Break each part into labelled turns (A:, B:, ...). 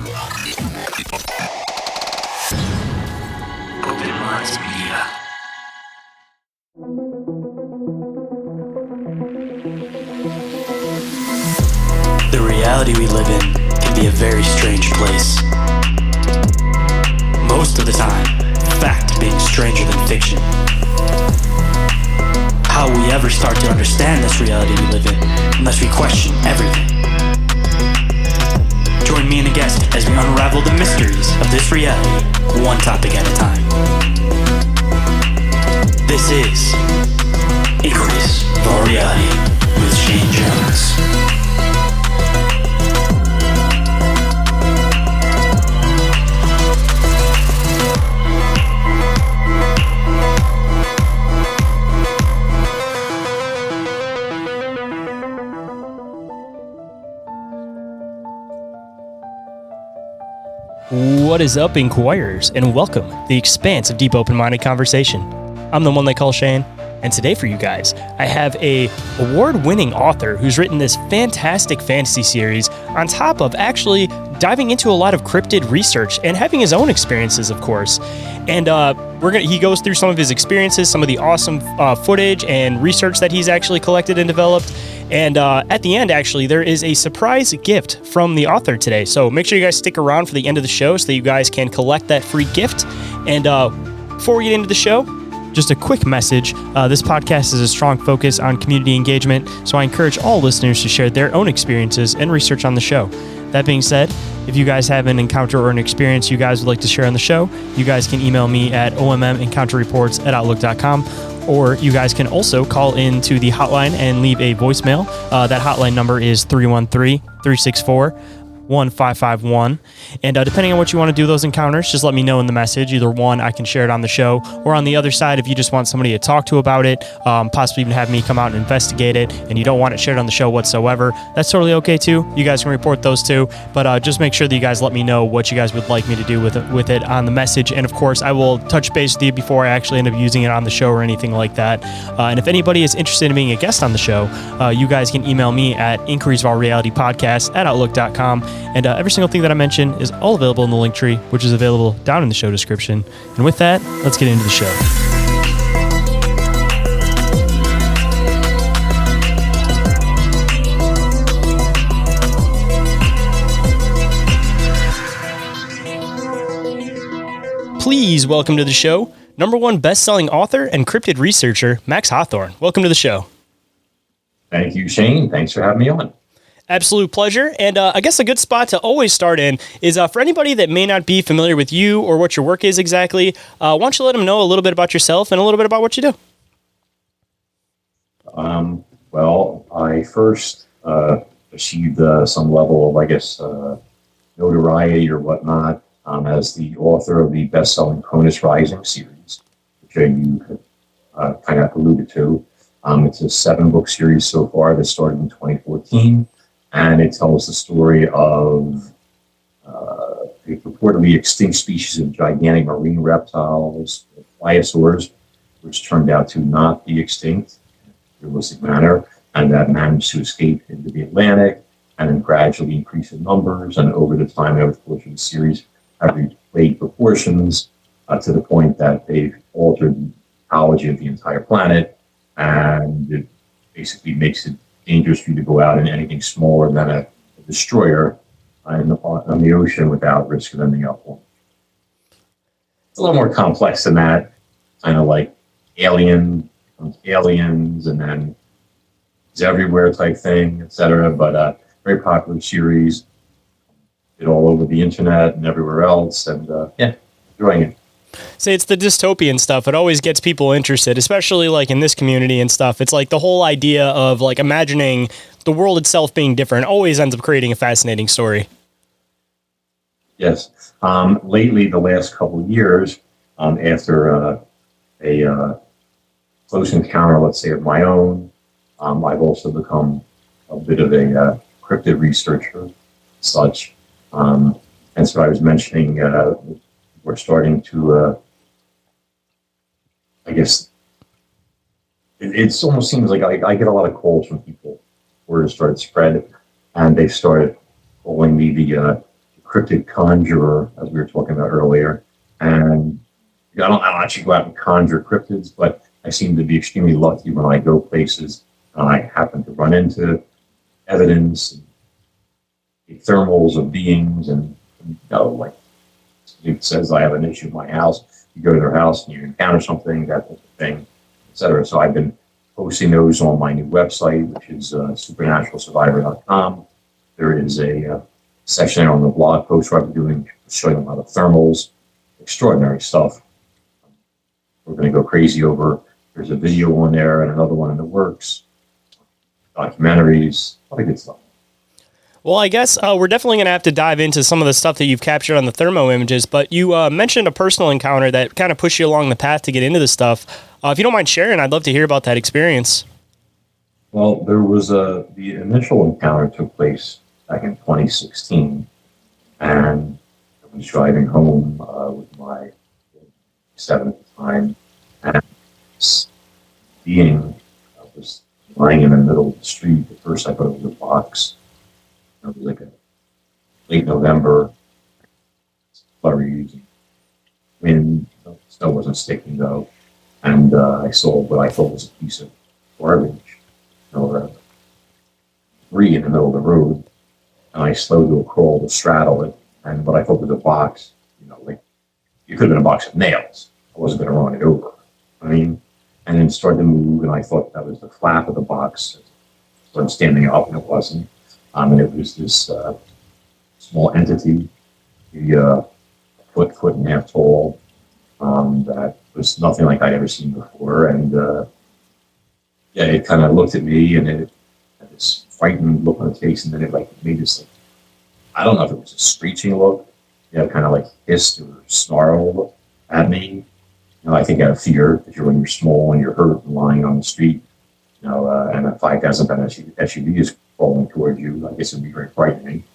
A: The reality we live in can be a very strange place. Most of the time, fact being stranger than fiction. How will we ever start to understand this reality we live in unless we question everything? Join me and a guest as we unravel the mysteries of this reality, one topic at a time. This is Inquiries for Reality with Shayn Jones.
B: What is up, Inquirers, and welcome to the expanse of deep open-minded conversation. I'm the one they call Shayn, and today for you guys, I have a award-winning author who's written this fantastic fantasy series on top of actually diving into a lot of cryptid research and having his own experiences, of course. And he goes through some of his experiences, some of the awesome footage and research that he's actually collected and developed. And at the end, actually, there is a surprise gift from the author today. So make sure you guys stick around for the end of the show so that you guys can collect that free gift. And before we get into the show, just a quick message. This podcast has a strong focus on community engagement, so I encourage all listeners to share their own experiences and research on the show. That being said, if you guys have an encounter or an experience you guys would like to share on the show, you guys can email me at ommencounterreports@outlook.com. Or you guys can also call into the hotline and leave a voicemail. That hotline number is 313-364-1551. And depending on what you want to do those encounters, just let me know in the message. Either one, I can share it on the show, or on the other side, if you just want somebody to talk to about it, possibly even have me come out and investigate it, and you don't want it shared on the show whatsoever, that's totally okay too. You guys can report those too, but just make sure that you guys let me know what you guys would like me to do with it on the message. And of course, I will touch base with you before I actually end up using it on the show or anything like that. And if anybody is interested in being a guest on the show, you guys can email me at inquiriesfourrealitypodcast@outlook.com. And every single thing that I mention is all available in the link tree, which is available down in the show description. And with that, let's get into the show. Please welcome to the show, #1 best-selling author and cryptid researcher, Max Hawthorne. Welcome to the show.
C: Thank you, Shayn. Thanks for having me on.
B: Absolute pleasure. And I guess a good spot to always start in is for anybody that may not be familiar with you or what your work is exactly, why don't you let them know a little bit about yourself and a little bit about what you do?
C: Well, I first achieved some level of, notoriety or whatnot as the author of the best-selling Cronus Rising series, which you kind of alluded to. It's a 7-book series so far that started in 2014. And it tells the story of a purportedly extinct species of gigantic marine reptiles, pliosaurs, which turned out to not be extinct in a realistic manner, and that managed to escape into the Atlantic and then gradually increase in numbers. And over the time, over the course of the series, have reached great proportions to the point that they've altered the ecology of the entire planet. And it basically makes it dangerous for you to go out in anything smaller than a destroyer on the ocean without risk of ending up one. It's a little more complex than that, kind of like aliens, and then it's everywhere type thing, etc. But very popular series, it all over the internet and everywhere else, and enjoying it.
B: Say it's the dystopian stuff. It always gets people interested, especially like in this community and stuff. It's like the whole idea of like imagining the world itself being different always ends up creating a fascinating story.
C: Yes. Lately, the last couple of years, after a close encounter, let's say, of my own, I've also become a bit of a cryptid researcher, such. And so I was mentioning we're starting to, it almost seems like I get a lot of calls from people where it started to spread, and they started calling me the cryptid conjurer, as we were talking about earlier. And I don't actually go out and conjure cryptids, but I seem to be extremely lucky when I go places and I happen to run into evidence, and thermals of beings, and like it says I have an issue in my house. You go to their house and you encounter something, that type of thing, etc. So I've been posting those on my new website, which is supernaturalsurvivor.com. There is a section on the blog post where I've been showing a lot of thermals, extraordinary stuff. We're going to go crazy over. There's a video on there and another one in the works. Documentaries, a lot of good stuff.
B: Well, I guess we're definitely going to have to dive into some of the stuff that you've captured on the thermo images, but you mentioned a personal encounter that kind of pushed you along the path to get into this stuff. If you don't mind sharing, I'd love to hear about that experience.
C: Well, there was the initial encounter took place back in 2016, and I was driving home with my 7 at the time, and this being was lying in the middle of the street. At first, I thought it was a box. It was like a late November, flurries, wind, snow wasn't sticking though, and I saw what I thought was a piece of garbage, or debris in the middle of the road, and I slowed to a crawl to straddle it, and what I thought was a box, like it could have been a box of nails. I wasn't going to run it over. And then it started to move, and I thought that was the flap of the box. So I'm standing up, and it wasn't. And it was this small entity, a foot and a half tall, that was nothing like I'd ever seen before. And it kind of looked at me, and it had this frightened look on its face, and then it made this, I don't know if it was a screeching look, kind of like hissed or snarled at me. I think out of fear, because when you're small and you're hurt and lying on the street, and a 5,000-pound SUV is crawling towards you, I guess it'd be very frightening.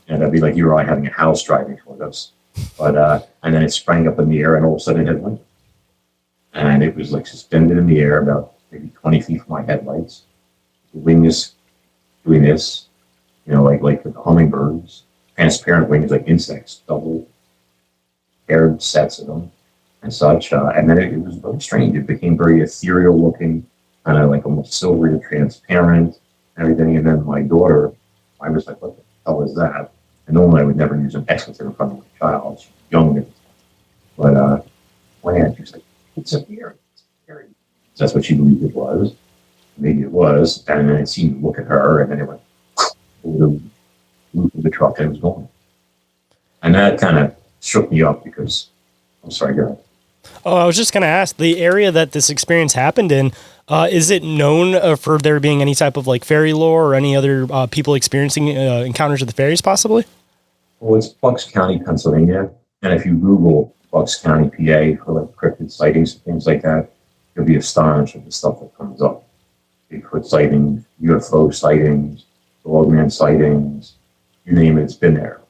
C: And that'd be like you or I having a house driving toward us. But and then it sprang up in the air, and all of a sudden it hit me. And it was like suspended in the air about maybe 20 feet from my headlights. The wings doing this, like the hummingbirds, transparent wings like insects, double paired sets of them and such. And then it was very strange. It became very ethereal looking, kind of like almost silvery, transparent, everything. And then my daughter, I was like, what the hell is that? And normally I would never use an expletive in front of my child. She's young at the time. But my aunt, she was like, it's a bear. It's a bear. So that's what she believed it was. Maybe it was. And then it seemed to look at her, and then it went over the roof of the truck, and it was gone. And that kind of shook me up because, I'm sorry, go ahead.
B: Oh, I was just going to ask, the area that this experience happened in, is it known for there being any type of fairy lore or any other people experiencing encounters with the fairies possibly?
C: Well, it's Bucks County, Pennsylvania. And if you Google Bucks County, PA for cryptid sightings and things like that, you'll be astonished at the stuff that comes up. Bigfoot sightings, UFO sightings, dogman sightings, you name it, it's been there.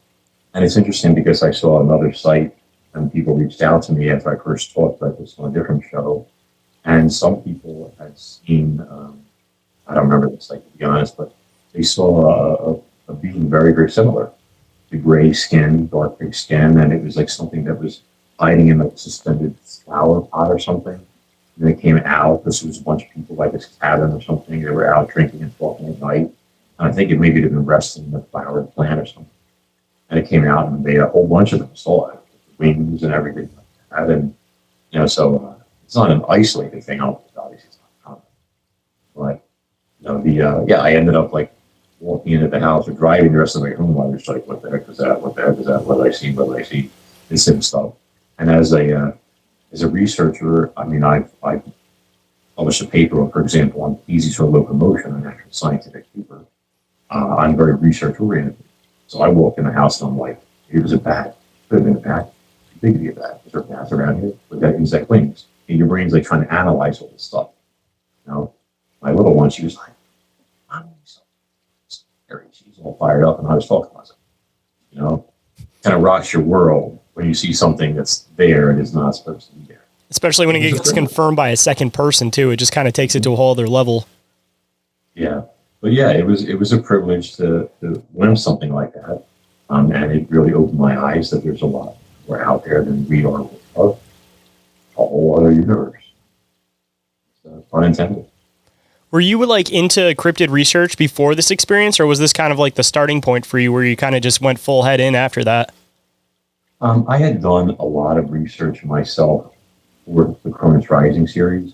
C: And it's interesting because I saw another site, and people reached out to me after I first talked about this on a different show. And some people had seen, I don't remember the site to be honest, but they saw a being very, very similar. The gray skin, dark gray skin, and it was like something that was hiding in a suspended flower pot or something. And they came out. This was a bunch of people like this cabin or something. They were out drinking and talking at night. And I think it maybe had been resting in the flower plant or something. And it came out, and a whole bunch of them saw it, wings and everything like that. And so it's not an isolated thing. Obviously, it's not common. But I ended up walking into the house or driving the rest of the way home. I was like, what the heck is that? What the heck is that? What did I see? What did I see? This and stuff. And as a researcher, I published a paper, for example, on species for locomotion, an actual scientific paper. I'm very research oriented. So I walked in the house and I'm like, it was a bat. Could have been a bat. Too big to be a bat. Is there bats around here? With that insect wings. And your brain's trying to analyze all this stuff. My little one, she was like, I'm so scary. She's all fired up, and I was talking to myself. Kind of rocks your world when you see something that's there and is not supposed to be there.
B: Especially when it gets confirmed by a second person too. It just kind of takes it to a whole other level.
C: Yeah. But yeah, it was a privilege to win something like that. And it really opened my eyes that there's a lot more out there than we are of a whole other universe. Pun intended.
B: Were you like into cryptid research before this experience, or was this kind of like the starting point for you where you kind of just went full head in after that?
C: I had done a lot of research myself for the Cronus Rising series.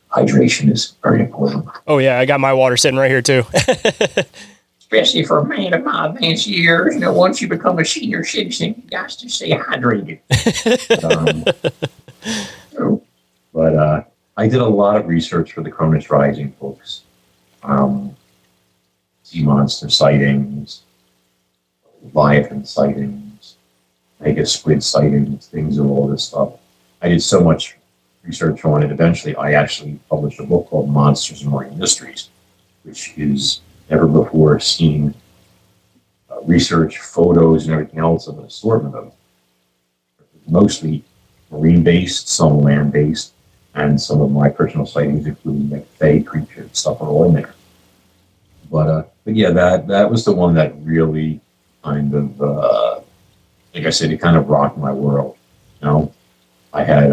C: Hydration is very important.
B: Oh yeah, I got my water sitting right here too.
C: Especially for a man of my advanced years. Once you become a senior citizen, you got to stay hydrated. But I did a lot of research for the Cronus Rising books. Sea monster sightings, Leviathan sightings, mega squid sightings, things of all this stuff. I did so much research on it. Eventually, I actually published a book called Monsters and Marine Mysteries, which is never before seen research, photos, and everything else of an assortment of mostly marine-based, some land-based, and some of my personal sightings, including like fey creature stuff, are all in there. But yeah, that was the one that really kind of, like I said, it kind of rocked my world. I had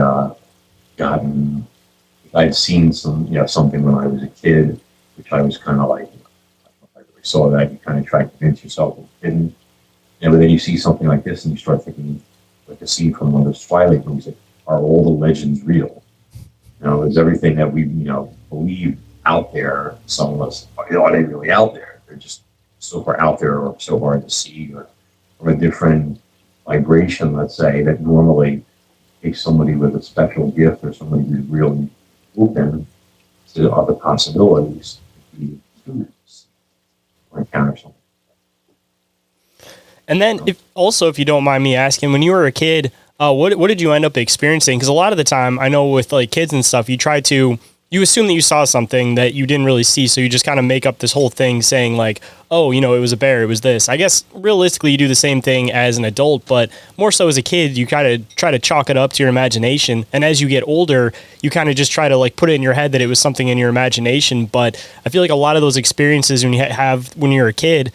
C: I'd seen something when I was a kid, which I was kind of like, I really saw that. You kind of try to convince yourself it didn't. But then you see something like this and you start thinking, like a scene from one of those Twilight movies, like, are all the legends real? Is everything that we, believe out there, some of us, are they really out there? They're just so far out there or so hard to see, or from a different vibration, let's say, that normally takes somebody with a special gift or somebody who's really open to other possibilities to be students or encounter something.
B: And then, if you don't mind me asking, when you were a kid, what did you end up experiencing? Because a lot of the time, I know with like kids and stuff, you assume that you saw something that you didn't really see, so you just kind of make up this whole thing saying like, oh, it was a bear, it was this. I guess realistically, you do the same thing as an adult, but more so as a kid, you kind of try to chalk it up to your imagination. And as you get older, you kind of just try to like put it in your head that it was something in your imagination. But I feel like a lot of those experiences when you're a kid,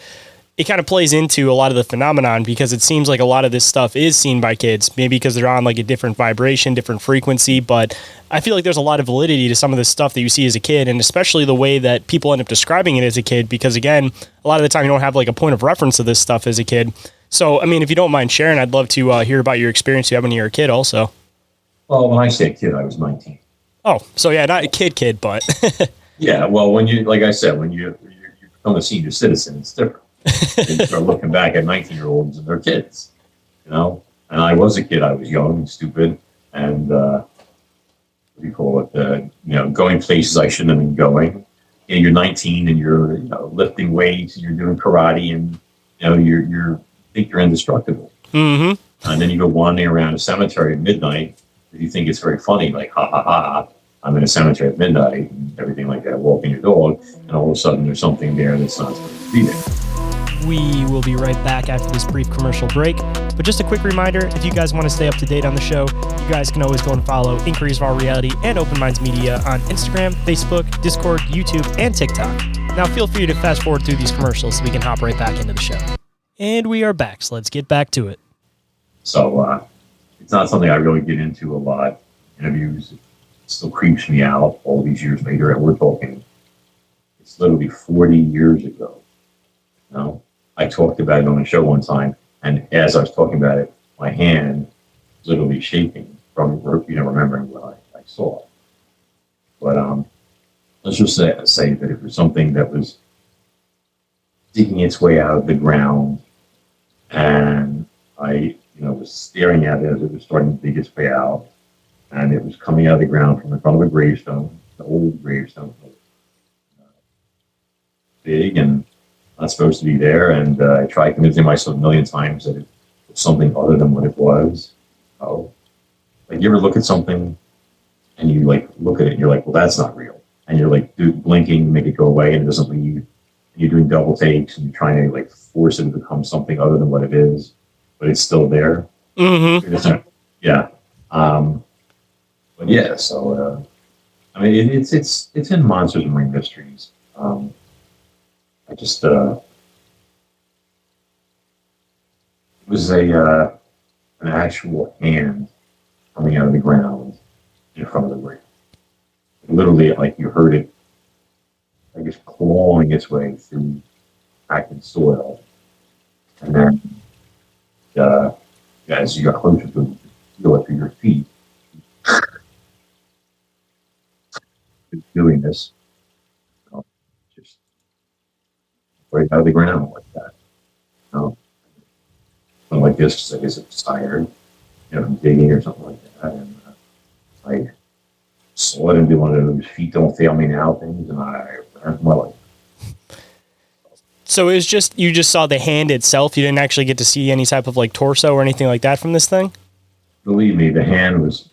B: it kind of plays into a lot of the phenomenon, because it seems like a lot of this stuff is seen by kids, maybe because they're on like a different vibration, different frequency. But I feel like there's a lot of validity to some of this stuff that you see as a kid, and especially the way that people end up describing it as a kid, because again, a lot of the time you don't have like a point of reference to this stuff as a kid. So, I mean, if you don't mind sharing, I'd love to hear about your experience you had when you were a kid also.
C: Well, when I say kid, I was 19.
B: Oh, so yeah, not a kid, but.
C: Yeah, well, when you become a senior citizen, it's different. And you start looking back at 19-year-olds and their kids, And I was a kid. I was young and stupid, and what do you call it? Going places I shouldn't have been going. You're 19 and you're lifting weights and you're doing karate, and you think you're indestructible.
B: Mm-hmm.
C: And then you go wandering around a cemetery at midnight, and you think it's very funny, like ha ha ha. I'm in a cemetery at midnight and everything like that, walking your dog, and all of a sudden there's something there that's not supposed to be there.
B: We will be right back after this brief commercial break. But just a quick reminder, if you guys want to stay up to date on the show, you guys can always go and follow Inquiries of Our Reality and Open Minds Media on Instagram, Facebook, Discord, YouTube, and TikTok. Now feel free to fast forward through these commercials so we can hop right back into the show. And we are back, so let's get back to it.
C: So it's not something I really get into a lot. Interviews, it still creeps me out all these years later, and we're talking, it's literally 40 years ago. I talked about it on the show one time, and as I was talking about it, my hand was literally shaking from remembering what I saw. But let's just say that it was something that was digging its way out of the ground, and I was staring at it as it was starting to dig its way out, and it was coming out of the ground from in front of a gravestone, the old gravestone, big and not supposed to be there, and I tried convincing myself a million times that it was something other than what it was. Like you ever look at something and you like look at it and you're like, well, that's not real, and you're like blinking to make it go away and it doesn't leave, and you're doing double takes and you're trying to like force it to become something other than what it is, but it's still there.
B: Mm-hmm.
C: Yeah. But yeah, so I mean, it's in Monsters and Marine Mysteries. I just It was an actual hand coming out of the ground in front of the ring. Literally, like you heard it, I guess, clawing its way through active soil. And then, as you got closer to it, you could feel it through your feet. It's doing this, just right out of the ground like that. Something like this, 'cause I guess it's tired, digging or something like that. And I saw it and do one of those feet don't fail me now things, and I ran for my life.
B: So it was just, you just saw the hand itself. You didn't actually get to see any type of like torso or anything like that from this thing?
C: Believe me, the hand was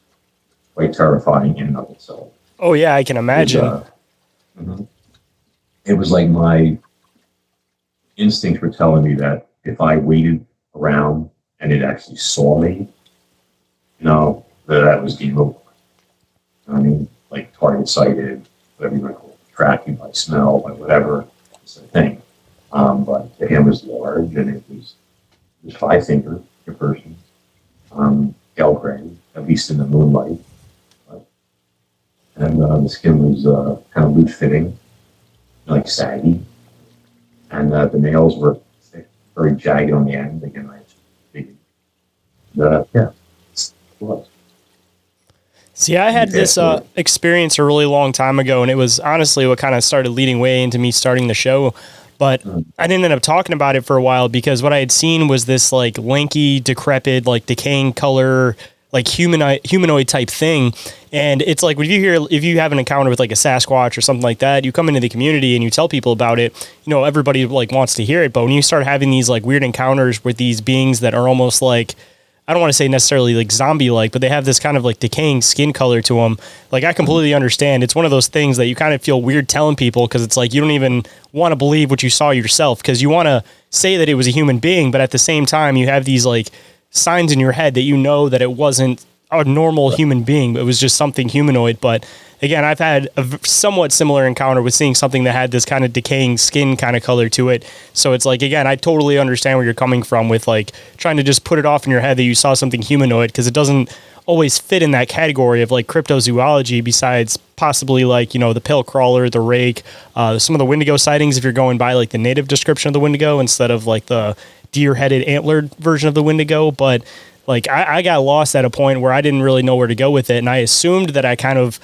C: quite terrifying in and of itself.
B: Oh yeah, I can imagine.
C: It was like my instincts were telling me that if I waited around and it actually saw me, that was game over. I mean, like target sighted, whatever you want to call it, tracking by smell, by whatever, it's a thing. But the hand was large and it was 5 fingers per person, pale gray, at least in the moonlight. And the skin was kind of loose fitting, like saggy. And the nails were thick, very jagged on the end. Again, I figured. Yeah, it was.
B: See, I had this experience a really long time ago, and it was honestly what kind of started leading way into me starting the show. But I didn't end up talking about it for a while because what I had seen was this like lanky, decrepit, like decaying color, like humanoid type thing. And it's like, if you have an encounter with like a Sasquatch or something like that, you come into the community and you tell people about it, everybody like wants to hear it. But when you start having these like weird encounters with these beings that are almost like, I don't want to say necessarily like zombie-like, but they have this kind of like decaying skin color to them. Like, I completely understand. It's one of those things that you kind of feel weird telling people because it's like you don't even want to believe what you saw yourself because you want to say that it was a human being, but at the same time, you have these like signs in your head that that it wasn't a normal human being, but it was just something humanoid. But again, I've had a somewhat similar encounter with seeing something that had this kind of decaying skin kind of color to it. So it's like, again, I totally understand where you're coming from with like trying to just put it off in your head that you saw something humanoid because it doesn't always fit in that category of like cryptozoology besides possibly like, the pill crawler, the rake, some of the Wendigo sightings if you're going by like the native description of the Wendigo instead of like the deer-headed antlered version of the Wendigo. But like I got lost at a point where I didn't really know where to go with it. And I assumed that I kind of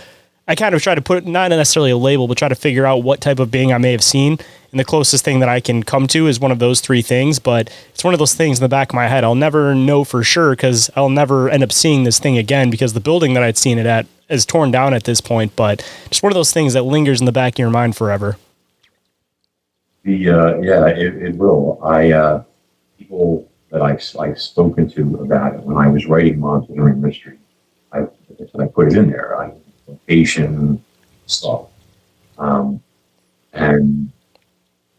B: try to put not necessarily a label, but try to figure out what type of being I may have seen. And the closest thing that I can come to is one of those 3 things. But it's one of those things in the back of my head. I'll never know for sure because I'll never end up seeing this thing again because the building that I'd seen it at is torn down at this point. But just one of those things that lingers in the back of your mind forever.
C: It will. People that I've spoken to about it when I was writing Monitoring Mystery, I put it in there. Location stuff, and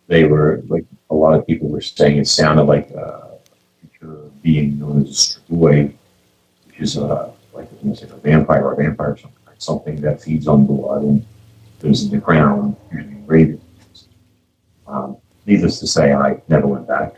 C: they were like a lot of people were saying it sounded like a creature being known as a Strigoi, which is like a vampire or something that feeds on blood and lives in the ground, usually raven. Needless to say, I never went back.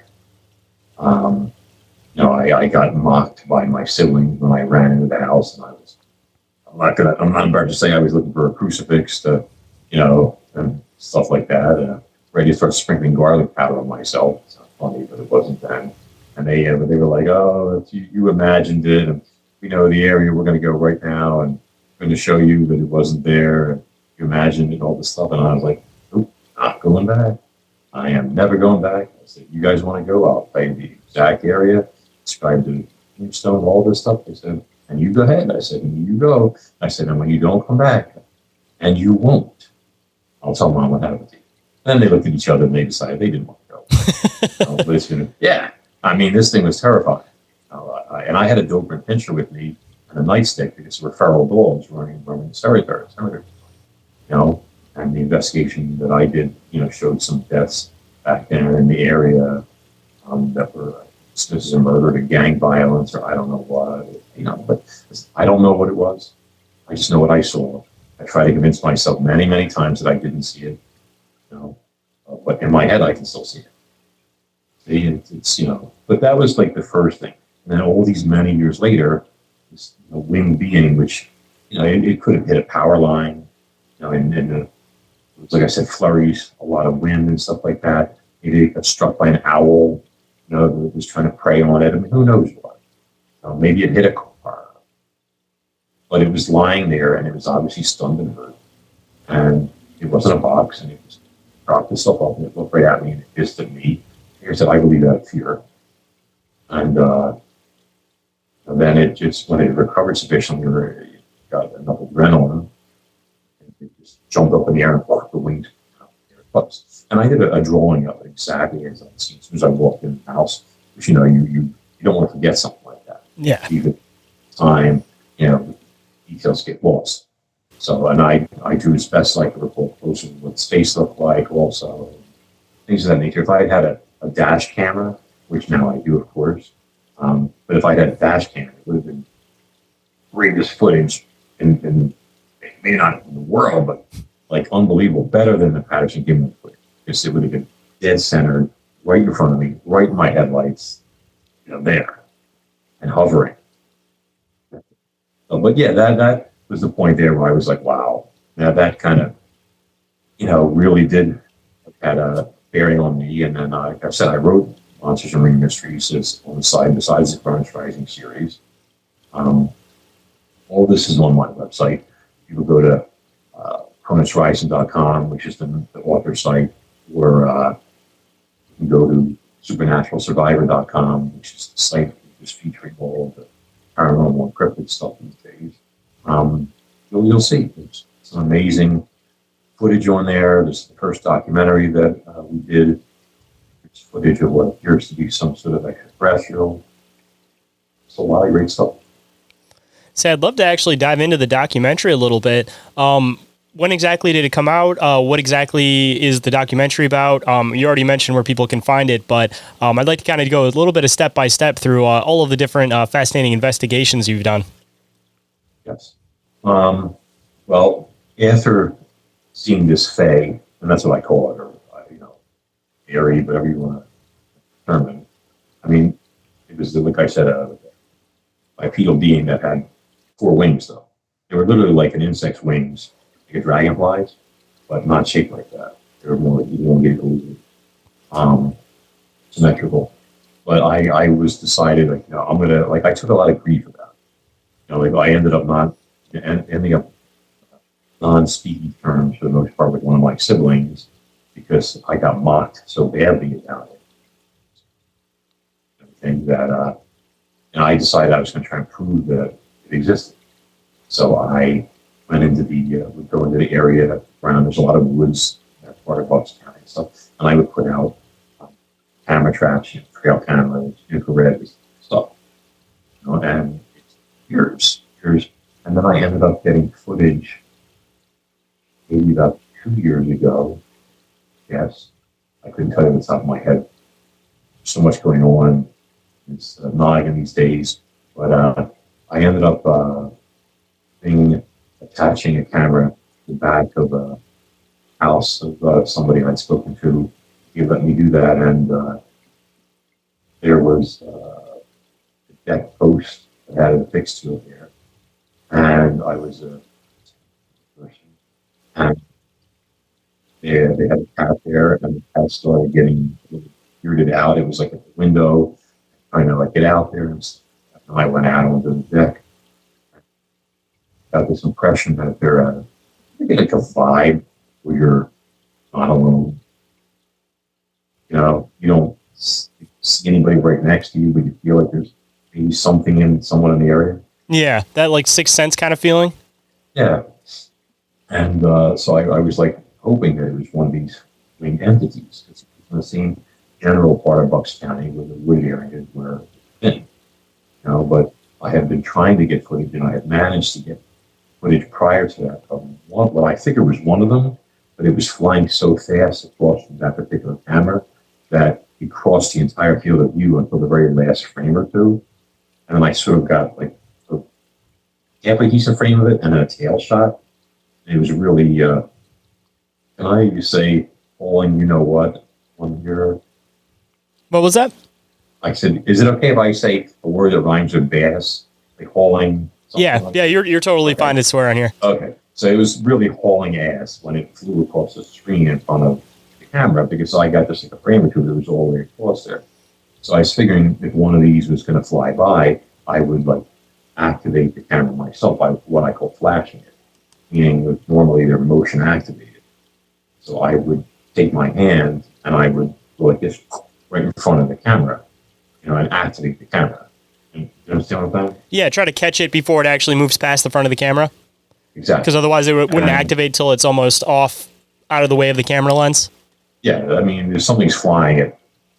C: I got mocked by my siblings when I ran into the house, and I'm not embarrassed to say I was looking for a crucifix to, and stuff like that. Ready to start sprinkling garlic powder on myself. It's not funny, but it wasn't then. And they were like, "Oh, you imagined it, and we know the area we're going to go right now, and we're going to show you that it wasn't there. And you imagined it, all this stuff." And I was like, "Nope, not going back. I am never going back." I said, "You guys want to go? I'll tell you the exact area, describe the tombstone, all this stuff." They said, "And you go ahead." I said, "And you go." I said, "And when you don't come back, and you won't, I'll tell Mom what happened to you." Then they looked at each other and they decided they didn't want to go. But it's I mean, this thing was terrifying. And I had a Doberman Pinscher with me and a nightstick because there were feral dogs running the cemetery. And the investigation that I did, showed some deaths back there in the area that were instances of murder to gang violence or I don't know what, but I don't know what it was. I just know what I saw. I tried to convince myself many, many times that I didn't see it, but in my head I can still see it. It's but that was like the first thing. And then all these many years later, this winged being, which it could have hit a power line, and it was, like I said, flurries, a lot of wind and stuff like that. Maybe it got struck by an owl, that was trying to prey on it. I mean, who knows what? Maybe it hit a car, but it was lying there, and it was obviously stunned and hurt. And it wasn't a box, and it just dropped itself up, and it looked right at me, and it hissed at me. Like I said, I believe out of fear. And then it just, when it recovered sufficiently, it got enough adrenaline, and it just jumped up in the air and blocked the wings. And I did a drawing of it exactly as I'd seen as soon as I walked in the house, which you don't want to forget something like that.
B: Yeah.
C: Even time, details get lost. So, and I drew as best I could recall closer what space looked like, also things of that nature. If I had had a dash camera, which now I do, of course, but if I had a dash camera, it would have been greatest footage in maybe not in the world, but like unbelievable, better than the Patterson Gimlin footage, because it would have been dead centered, right in front of me, right in my headlights, there, and hovering. But yeah, that was the point there where I was like, wow, now that kind of, really did had a bearing on me. And then, like I said, I wrote Monsters and Ring Mysteries on the side besides the Cronus Rising series. All this is on my website. You can go to CronusRising.com, which is the author site, or you can go to SupernaturalSurvivor.com, which is the site which is featuring all of the paranormal and cryptid stuff these days. You'll see it's an amazing footage on there. There's the first documentary that we did. It's footage of what appears to be some sort of extraterrestrial. It's a lot of great stuff.
B: So I'd love to actually dive into the documentary a little bit. When exactly did it come out? What exactly is the documentary about? You already mentioned where people can find it, but I'd like to kind of go a little bit of step by step through all of the different fascinating investigations you've done.
C: Yes. Well, after seeing this Fae, and that's what I call it, or fairy, whatever you want to determine. I mean, it was, like I said, a bipedal being that had 4 wings, though. They were literally like an insect's wings, like a dragonfly's, but not shaped like that. They were more elongated, symmetrical. But I was decided, I'm gonna, I took a lot of grief about it. I ended up ending up non-speaking terms for the most part with one of my siblings, because I got mocked so badly about it. And that, and I decided I was going to try and prove that it existed. So I went into would go into the area around, there's a lot of woods, that's part of Bucks County and stuff, and I would put out camera traps, trail cameras, infrared stuff, and it's years. And then I ended up getting footage maybe about 2 years ago. Yes, I couldn't tell you what's top of my head. So much going on. It's noggin these days. But I ended up attaching a camera to the back of a house of somebody I'd spoken to. He let me do that, and there was a deck post that had it affixed to it there. And I was a person. And they had a cat there, and the cat started getting weirded out. It was like at the window, trying to get out there. And I went out onto the deck. I got this impression that they're like a vibe where you're not alone. You don't see anybody right next to you, but you feel like there's maybe someone in the area.
B: Yeah, that Sixth Sense kind of feeling.
C: Yeah. And so I was hoping that it was one of these winged entities. It's the same general part of Bucks County where the wood area where it's been. But I had been trying to get footage, and I had managed to get footage prior to that of what I figured was one of them, but it was flying so fast across from that particular camera that it crossed the entire field of view until the very last frame or two. And then I sort of got half a decent frame of it and then a tail shot. And it was really, can I say, Paul, and you know what, on your
B: What was that?
C: I said, is it okay if I say a word that rhymes with bass? Like hauling?
B: Yeah, you're totally fine to swear on here.
C: Okay. So it was really hauling ass when it flew across the screen in front of the camera, because I got just like a frame or two that was all the way across there. So I was figuring if one of these was going to fly by, I would like activate the camera myself by what I call flashing it, meaning that normally they're motion activated. So I would take my hand and I would go like this right in front of the camera, and activate the camera. You understand what I'm saying?
B: Yeah, try to catch it before it actually moves past the front of the camera.
C: Exactly.
B: Because otherwise it wouldn't activate till it's almost off, out of the way of the camera lens.
C: Yeah, I mean, if something's flying at,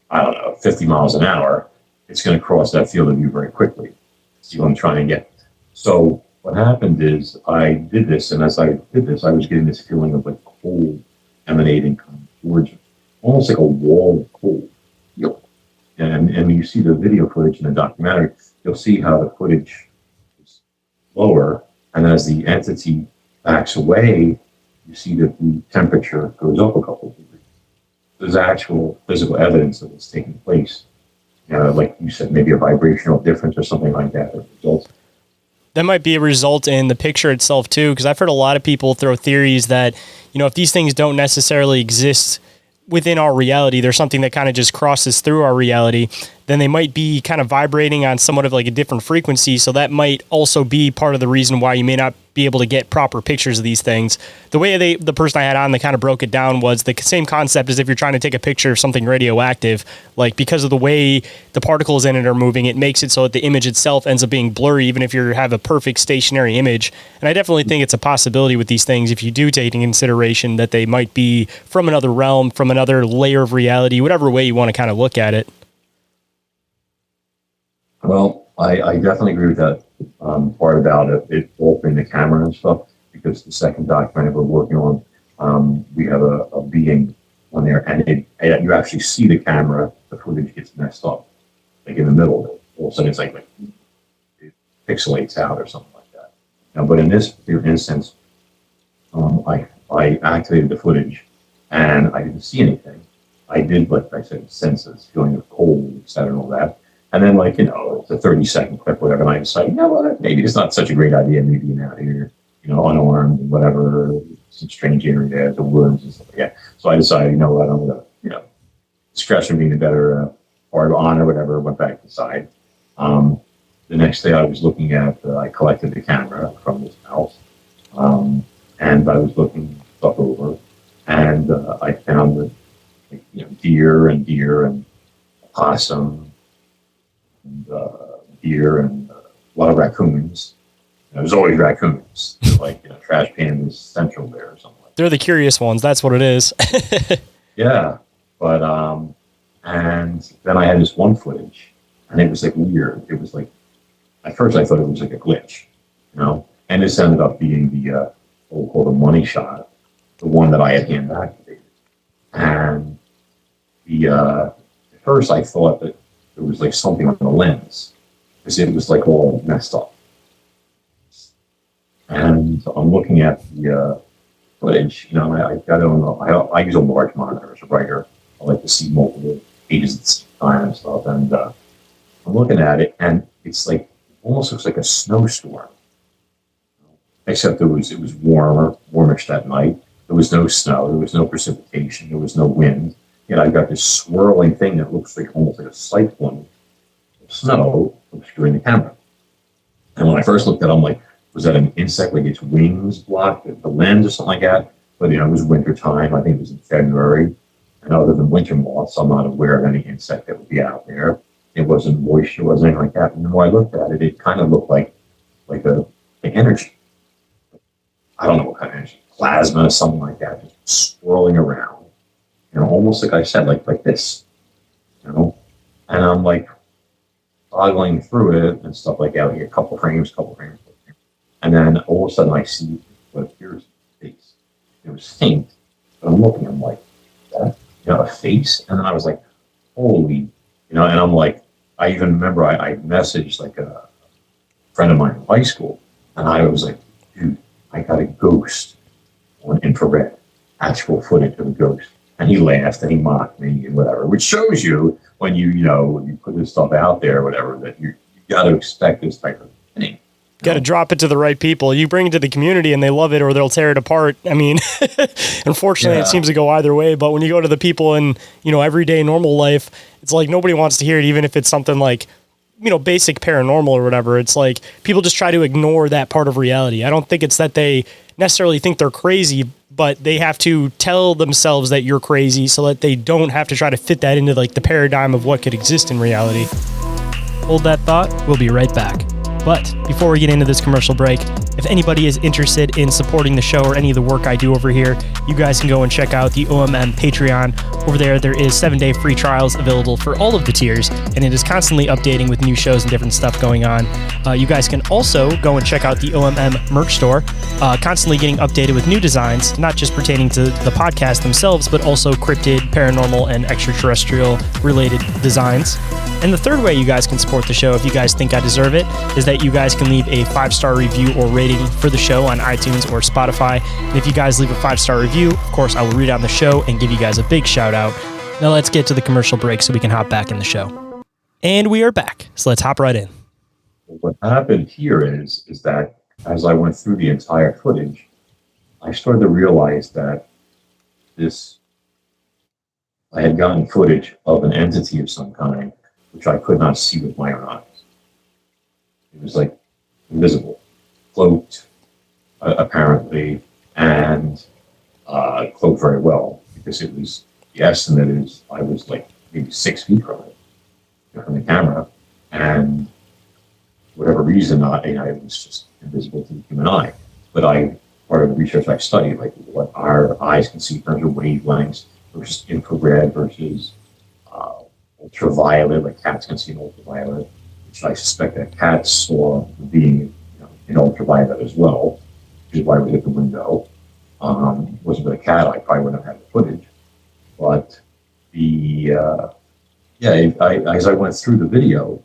C: I don't know, 50 miles an hour, it's going to cross that field of view very quickly. See what I'm trying to get. So what happened is I did this, and as I did this, I was getting this feeling of like cold emanating towards me, almost like a wall of cold. And when you see the video footage in the documentary, you'll see how the footage is lower, and as the entity backs away, you see that the temperature goes up a couple of degrees. There's actual physical evidence of what's taking place. Like you said, maybe a vibrational difference or something like that results.
B: That might be a result in the picture itself too, because I've heard a lot of people throw theories that, if these things don't necessarily exist within our reality, there's something that kind of just crosses through our reality, then they might be kind of vibrating on somewhat of like a different frequency. So that might also be part of the reason why you may not be able to get proper pictures of these things. The way the person I had on that kind of broke it down was the same concept as if you're trying to take a picture of something radioactive, like because of the way the particles in it are moving, it makes it so that the image itself ends up being blurry, even if you have a perfect stationary image. And I definitely think it's a possibility with these things, if you do take into consideration that they might be from another realm, from another layer of reality, whatever way you want to kind of look at it.
C: Well, I definitely agree with that part about it opening the camera and stuff, because the second documentary we're working on, we have a being on there, and you actually see the camera, the footage gets messed up, like in the middle of it. All of a sudden it's like it pixelates out or something like that. But in this particular instance, I activated the footage and I didn't see anything. I did, like I said, senses, feeling of cold, etc., and all that. And then, it's a 30-second clip, whatever, and I decided, maybe it's not such a great idea, maybe being out here, unarmed, whatever, some strange area, the woods and stuff like that. So I decided, I'm going to, discretion being the better part of honor, whatever, went back inside. The next day I was looking at, I collected the camera from this house, and I was looking stuff over, and I found that, deer and possum, and deer and a lot of raccoons. There's always raccoons. Trash pan is central there or something like that.
B: They're the curious ones. That's what it is.
C: Yeah. But, and then I had this one footage, and it was weird. It was at first I thought it was a glitch, and this ended up being the, what we call the money shot, the one that I had hand activated. And at first I thought that there was something on the lens, because it was all messed up. And I'm looking at the footage, and I got on. I use a large monitor as a writer. I like to see multiple pages at the same time and stuff. And I'm looking at it, and it's almost looks like a snowstorm, except it was warmish that night. There was no snow, there was no precipitation, there was no wind. I've got this swirling thing that looks almost like a cyclone of snow obscuring the camera. And when I first looked at it, I'm like, was that an insect, its wings blocked the lens or something like that? But it was winter time. I think it was in February. And other than winter moths, I'm not aware of any insect that would be out there. It wasn't moisture, wasn't anything like that. And the more I looked at it, it kind of looked like the energy. I don't know what kind of energy, plasma or something like that, just swirling around. Almost like I said, like this, and I'm boggling through it and stuff like that. A couple frames. And then all of a sudden I see what appears a face. It was faint, but I'm looking, I'm like, that, a face? And then I was like, holy, and I'm like, I even remember I messaged a friend of mine in high school, and I was like, dude, I got a ghost on infrared, actual footage of a ghost. And he laughed and he mocked me and whatever, which shows you when when you put this stuff out there or whatever, that you got to expect this type of thing.
B: Got to drop it to the right people. You bring it to the community and they love it or they'll tear it apart. I mean, unfortunately, it seems to go either way. But when you go to the people in, everyday normal life, it's like nobody wants to hear it, even if it's something like, basic paranormal or whatever. It's like people just try to ignore that part of reality. I don't think it's that they necessarily think they're crazy, but they have to tell themselves that you're crazy so that they don't have to try to fit that into like the paradigm of what could exist in reality. Hold that thought. We'll be right back. But before we get into this commercial break, if anybody is interested in supporting the show or any of the work I do over here, you guys can go and check out the OMM Patreon. Over there is 7-day free trials available for all of the tiers, and it is constantly updating with new shows and different stuff going on. You guys can also go and check out the OMM merch store, constantly getting updated with new designs, not just pertaining to the podcast themselves, but also cryptid, paranormal, and extraterrestrial related designs. And the third way you guys can support the show, if you guys think I deserve it, is that you guys can leave a 5-star review or rating for the show on iTunes or Spotify. And if you guys leave a 5-star review, of course, I will read on the show and give you guys a big shout out. Now let's get to the commercial break so we can hop back in the show. And we are back. So let's hop right in.
C: What happened here is that as I went through the entire footage, I started to realize that I had gotten footage of an entity of some kind, which I could not see with my own eyes. It was like invisible, cloaked, apparently, and cloaked very well, because it was, the estimate is I was like maybe 6 feet from it, from the camera, and for whatever reason, I was just invisible to the human eye. But part of the research I studied, like what our eyes can see in terms of wavelengths versus infrared versus ultraviolet, like cats can see in ultraviolet, which I suspect that cats saw being in ultraviolet as well, which is why we hit the window. Wasn't with a cat, I probably wouldn't have had the footage. But as I went through the video,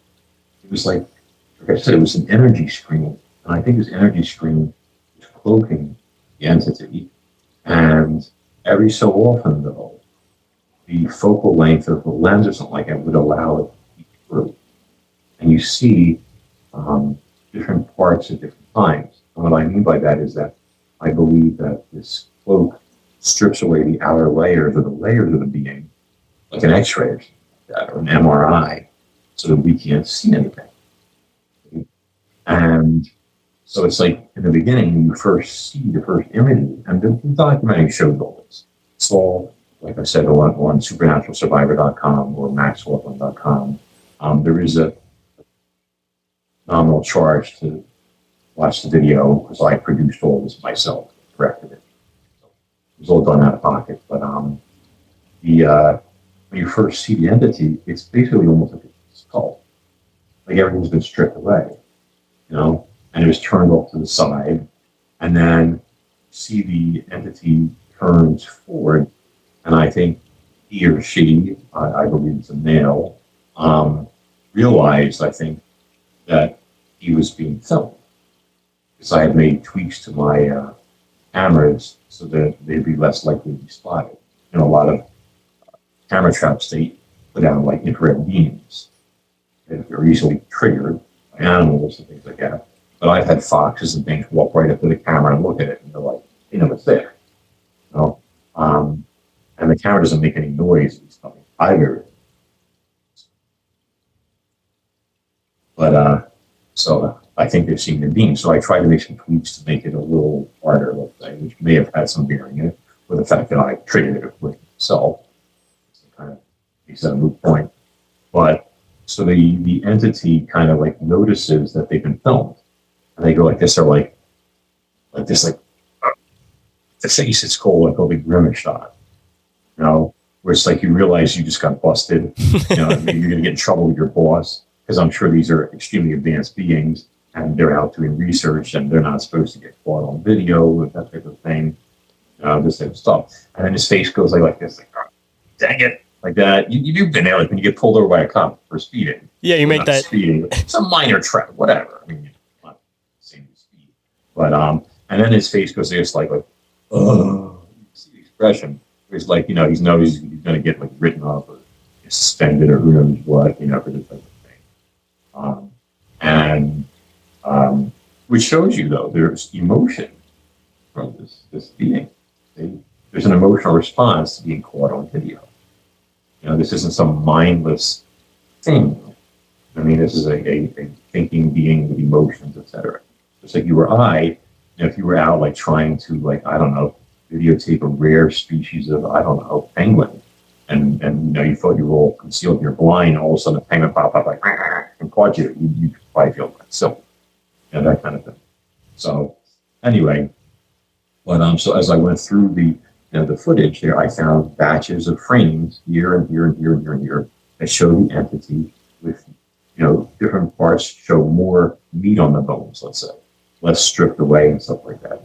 C: it was like I said, it was an energy screen. And I think this energy screen was cloaking the entity. And every so often, though, the focal length of the lens or something like that would allow it to peek through. And you see different parts at different times. And what I mean by that is that I believe that this cloak strips away the outer layers or the layers of the being, like an X-ray or something like that, or an MRI, so that we can't see anything. And so it's like in the beginning, you first see the first images, and the documentary shows all this. It's all, like I said, on supernaturalsurvivor.com or maxhawthorne.com. There is a nominal charge to watch the video because I produced all this myself, directed it. So it was all done out of pocket. But when you first see the entity, it's basically almost like a skull. Like everything's been stripped away, and it was turned off to the side. And then see the entity turns forward, and I think he or she, I believe it's a male, realized, I think, that he was being filmed. Because I had made tweaks to my cameras so that they'd be less likely to be spotted. A lot of camera traps, they put down like infrared beams. They're easily triggered by animals and things like that. But I've had foxes and things walk right up to the camera and look at it, and they're like, it's there. And the camera doesn't make any noise. It's coming either. But so I think they're seeing the beam. So I tried to make some tweaks to make it a little harder, let's say, which may have had some bearing in it, with the fact that I triggered it with myself. So kind of makes that a moot point. But so the entity kind of like notices that they've been filmed, and they go like this, or like this, like the face is called like a big grimace shot. Where it's like you realize you just got busted. You're going to get in trouble with your boss, because I'm sure these are extremely advanced beings and they're out doing research and they're not supposed to get caught on video and that type of thing, this type of stuff. And then his face goes like this, like, oh, dang it, like that. You've been there, like when you get pulled over by a cop for speeding.
B: Yeah, you make that.
C: Speeding. It's a minor trap, whatever. I mean, not the same speed. But, and then his face goes just like, oh, you see the expression. It's like, he knows he's going to get like written up or suspended or who knows what, for this type of thing. And which shows you, though, there's emotion from this being. There's an emotional response to being caught on video. This isn't some mindless thing. I mean, this is a thinking being with emotions, etc. Just like you or I, if you were out like trying to, like, I don't know, videotape a rare species of, I don't know, penguin, and you thought you were all concealed, you're blind, all of a sudden a penguin popped up like and caught you. You probably feel like silly, that kind of thing. So anyway, but so as I went through the footage there, I found batches of frames here and here and here and here and here that show the entity with, different parts show more meat on the bones, let's say, less stripped away and stuff like that.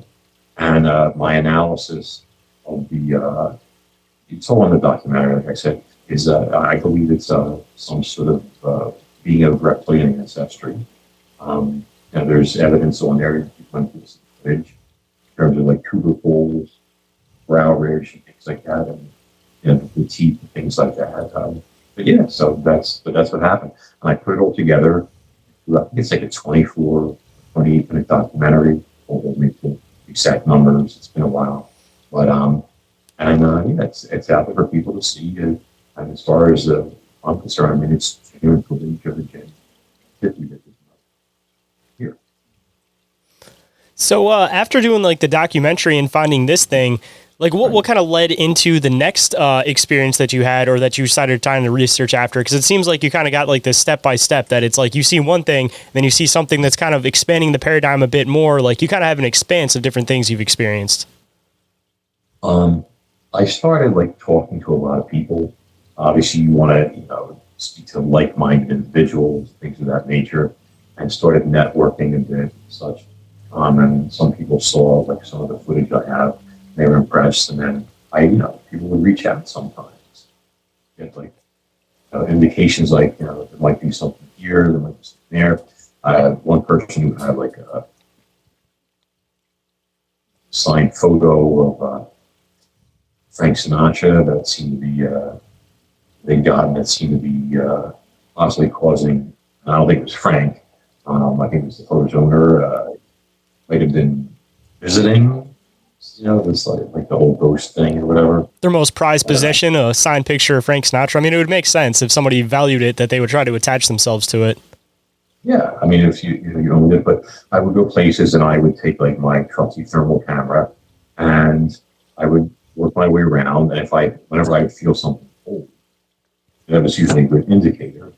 C: And my analysis of it's all in the documentary, like I said, is I believe it's some sort of being of reptilian ancestry. And there's evidence on there footage in terms of like tubercles, brow ridge, and things like that, and the teeth and things like that. But yeah, so that's what happened. And I put it all together. I think it's like a 24, 28-minute documentary. Hold me to exact numbers. It's been a while, but it's out there for people to see. And as far as I'm concerned, I mean, it's genuine footage of the Gen 50 that is here.
B: So after doing like the documentary and finding this thing, like what kind of led into the next experience that you had, or that you decided time to research after? Because it seems like you kind of got like this step by step, that it's like you see one thing, then you see something that's kind of expanding the paradigm a bit more. Like you kind of have an expanse of different things you've experienced.
C: I started like talking to a lot of people. Obviously, you want to speak to like-minded individuals, things of that nature, and started networking and and such. And some people saw like some of the footage I have. They were impressed, and then people would reach out sometimes, get like indications like there might be something here, there might be something there. I had one person who had like a signed photo of Frank Sinatra that seemed to be that seemed to be possibly causing. I don't think it was Frank. I think it was the photo's owner. Might have been visiting. This like the whole ghost thing or whatever.
B: Their most prized possession, a signed picture of Frank Sinatra. I mean, it would make sense if somebody valued it that they would try to attach themselves to it.
C: Yeah, I mean, if you owned it, but I would go places and I would take like my trusty thermal camera and I would work my way around. And whenever I would feel something cold, that was usually a good indicator.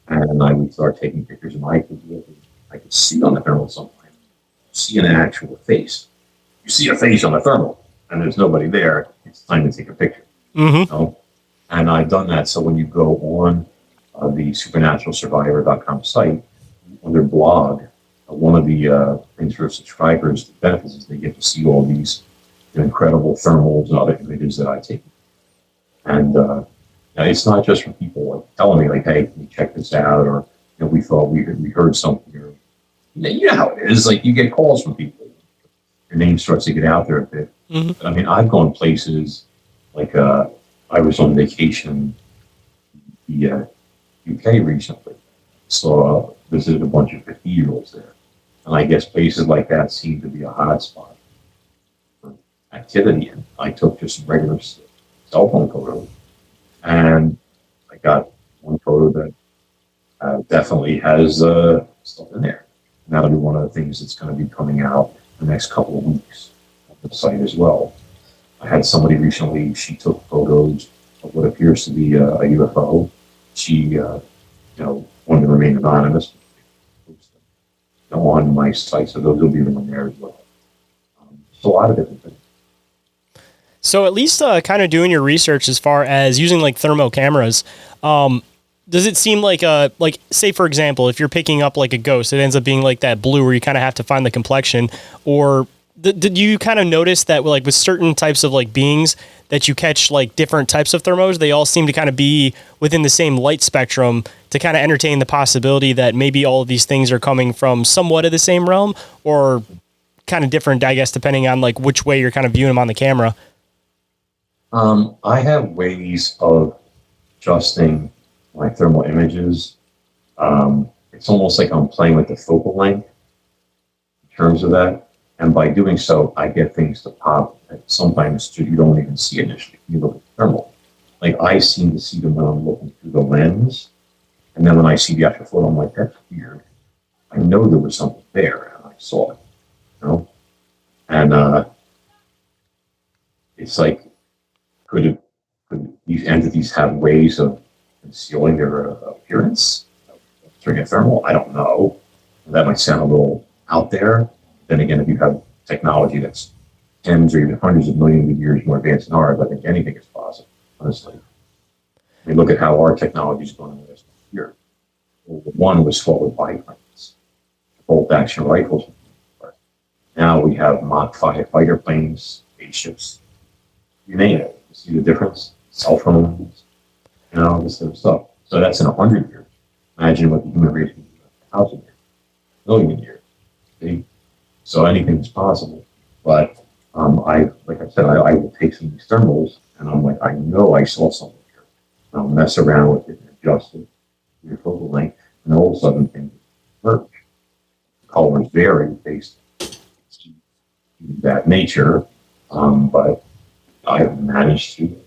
C: And I would start taking pictures, and I could see on the thermal sometimes, see an actual face. You see a face on the thermal, and there's nobody there. It's time to take a picture.
B: Mm-hmm.
C: And I've done that. So when you go on the supernaturalsurvivor.com site, on their blog, one of the things for subscribers, the benefits is they get to see all these incredible thermals and other images that I take. And it's not just from people like telling me like, "Hey, can you check this out?" Or we thought we heard something. Or you know how it is. Like you get calls from people. Your name starts to get out there a bit. Mm-hmm. But, I mean, I've gone places like I was on vacation in the UK recently. So visited a bunch of cathedrals there. And I guess places like that seem to be a hot spot for activity. And I took just regular cell phone photos. And I got one photo that definitely has stuff in there. And that'll be one of the things that's going to be coming out the next couple of weeks on the site as well. I had somebody recently, she took photos of what appears to be a UFO. She, wanted to remain anonymous on my site, so those will be on there as well. So a lot of different things.
B: So at least kind of doing your research as far as using like thermal cameras, does it seem like say for example, if you're picking up like a ghost, it ends up being like that blue where you kind of have to find the complexion, or did you kind of notice that like with certain types of like beings that you catch like different types of thermos, they all seem to kind of be within the same light spectrum to kind of entertain the possibility that maybe all of these things are coming from somewhat of the same realm, or kind of different, I guess, depending on like which way you're kind of viewing them on the camera?
C: I have ways of adjusting my thermal images. It's almost like I'm playing with the focal length in terms of that. And by doing so, I get things to pop that sometimes you don't even see initially. You look at the thermal. Like I seem to see them when I'm looking through the lens. And then when I see the actual photo, I'm like, that's weird. I know there was something there and I saw it. You know? And it's like, could these entities have ways of concealing their appearance during a thermal? I don't know. That might sound a little out there. Then again, if you have technology that's tens or even hundreds of millions of years more advanced than ours, I think anything is possible, honestly. I mean, look at how our technology is going in the last year. Well, one was fought with biplanes, bolt action rifles. Now we have Mach 5 fighter planes, spaceships, you name it. You see the difference? Cell phones, this sort of stuff. So that's in 100 years. Imagine what the human race can do in 1,000 years, million years. See? So anything is possible. But like I said, I will take some of these thermals and I'm like, I know I saw something here. I'll mess around with it and adjust it to your focal length, and all of a sudden things merge. Colors vary based on that nature, but I've managed to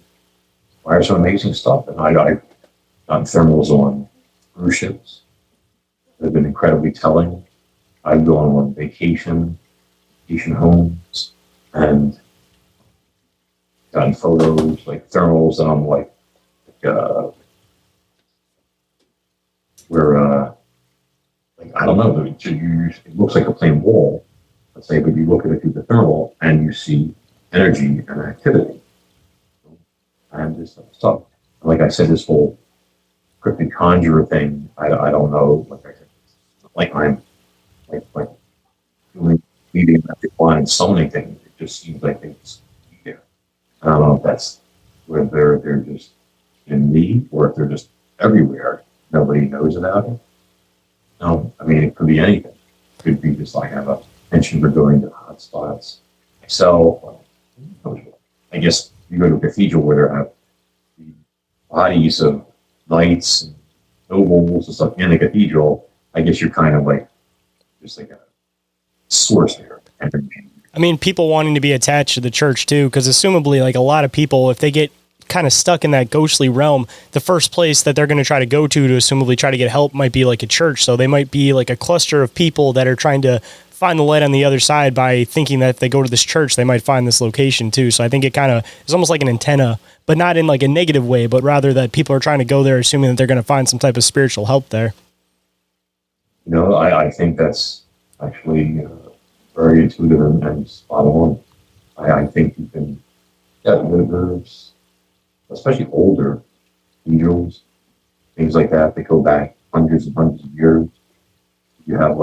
C: acquire some amazing stuff. And I've done thermals on cruise ships. They've been incredibly telling. I've gone on vacation homes, and gotten photos, like thermals, and I'm like where, like, I don't know, it looks like a plain wall, let's say, but you look at it through the thermal and you see energy and activity and this stuff. Like I said, this whole cryptid conjurer thing, I don't know, like I said, like I'm like doing leading that decline summoning thing. It just seems like they just be there. I don't know if that's where they're just in me or if they're just everywhere. Nobody knows about it. No, I mean, it could be anything. It could be just like I have a penchant for going to hot spots myself. I guess you go to a cathedral where there have the bodies of knights and nobles and stuff in the cathedral. I guess you're kind of like just like a source there.
B: I mean, people wanting to be attached to the church too, because assumably, like a lot of people, if they get kind of stuck in that ghostly realm, the first place that they're going to try to go to assumably try to get help might be like a church. So they might be like a cluster of people that are trying to find the light on the other side by thinking that if they go to this church, they might find this location too. So I think it kind of is almost like an antenna, but not in like a negative way, but rather that people are trying to go there assuming that they're going to find some type of spiritual help there.
C: I think that's actually very intuitive and spot on. I think you can, there's especially older angels, things like that, they go back hundreds and hundreds of years. You have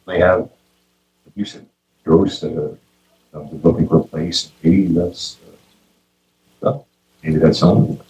C: they have, like you said, ghosts that are looking for a place. Maybe that's something.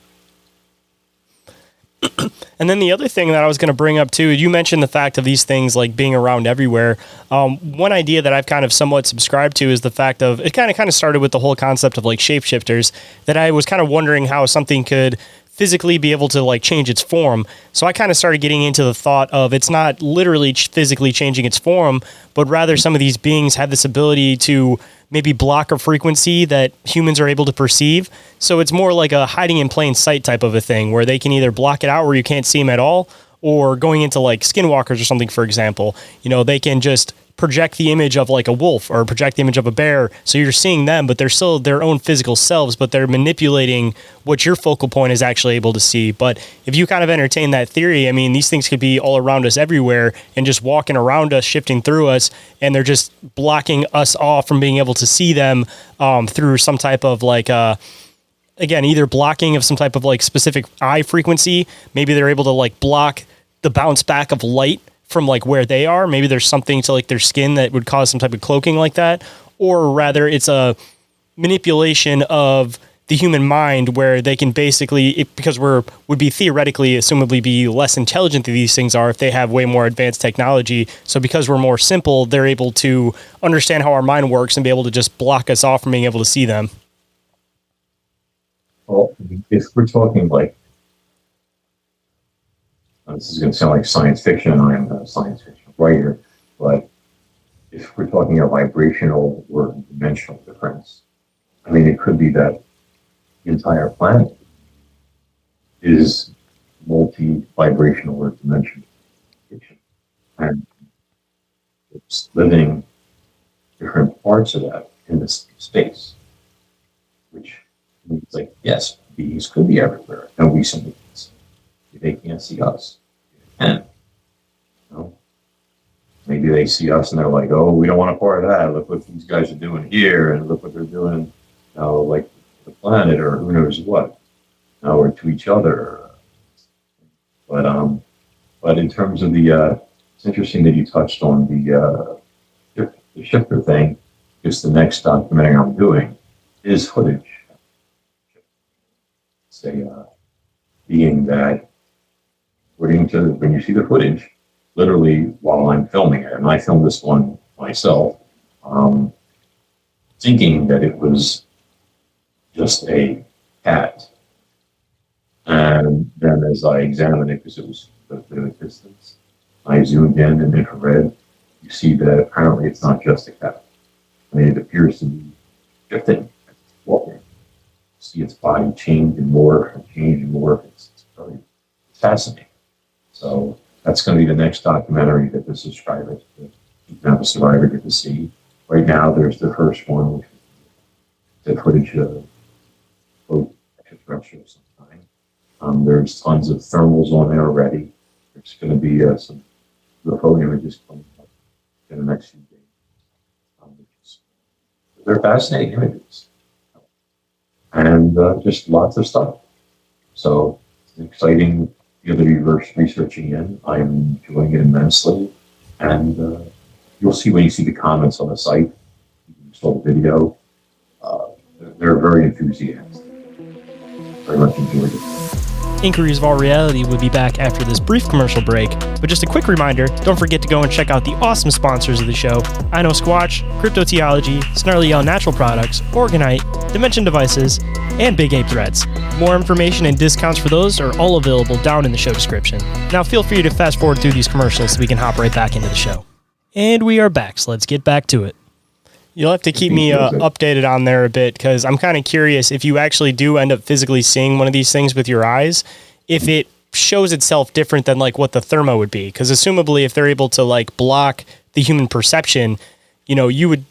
B: And then the other thing that I was going to bring up too, you mentioned the fact of these things like being around everywhere. One idea that I've kind of somewhat subscribed to is the fact of it kind of started with the whole concept of like shapeshifters, that I was kind of wondering how something could physically be able to like change its form. So I kind of started getting into the thought of it's not literally physically changing its form, but rather some of these beings have this ability to maybe block a frequency that humans are able to perceive. So it's more like a hiding in plain sight type of a thing where they can either block it out where you can't see them at all, or going into like skinwalkers or something, for example, they can just project the image of like a wolf or project the image of a bear. So you're seeing them, but they're still their own physical selves, but they're manipulating what your focal point is actually able to see. But if you kind of entertain that theory, I mean, these things could be all around us everywhere and just walking around us, shifting through us, and they're just blocking us off from being able to see them through some type of like, again, either blocking of some type of like specific eye frequency. Maybe they're able to like block the bounce back of light from like where they are. Maybe there's something to like their skin that would cause some type of cloaking like that, or rather it's a manipulation of the human mind where they can basically, because would be theoretically assumably be less intelligent than these things are if they have way more advanced technology. So because we're more simple, they're able to understand how our mind works and be able to just block us off from being able to see them.
C: Well, if we're talking like, this is going to sound like science fiction, I am a science fiction writer, but if we're talking a vibrational or dimensional difference, I mean, it could be that the entire planet is multi-vibrational or dimensional, and it's living different parts of that in this space, which means like, yes, beings could be everywhere, and we simply can't see. They can't see us. And you know, maybe they see us and they're like, oh, we don't want a part of that. Look what these guys are doing here, and look what they're doing, like the planet, or who knows what, or to each other. But in terms of it's interesting that you touched on the shifter thing, because the next documentary I'm doing is footage. It's a being that, according to when you see the footage, literally while I'm filming it, and I filmed this one myself, thinking that it was just a cat. And then as I examined it, because it was a bit of a distance, I zoomed in infrared. You see that apparently it's not just a cat. I mean, it appears to be shifting, walking. You see its body change and morph and change and morph. It's very fascinating. So that's going to be the next documentary that the subscribers, the survivor, get to see. Right now, there's the first one, which is the footage of extraterrestrial sometime. There's tons of thermals on there already. There's going to be some UFO images coming up in the next few days. They're fascinating images, and just lots of stuff. So it's exciting to be researching in. I'm enjoying it immensely, and you'll see when you see the comments on the site. You saw the video. They're very enthusiastic. Very much enjoyed it.
B: Inquiries of All Reality will be back after this brief commercial break, but just a quick reminder, don't forget to go and check out the awesome sponsors of the show, IKNOWSQUATCH, Cryptoteeology, Snarly Yell Natural Products, Oregon-ite, Dimension Devices, and Big Ape Threads. More information and discounts for those are all available down in the show description. Now feel free to fast forward through these commercials so we can hop right back into the show. And we are back, so let's get back to it. You'll have to keep me updated on there a bit, because I'm kind of curious if you actually do end up physically seeing one of these things with your eyes, if it shows itself different than like what the thermo would be. Because assumably if they're able to like block the human perception, you would,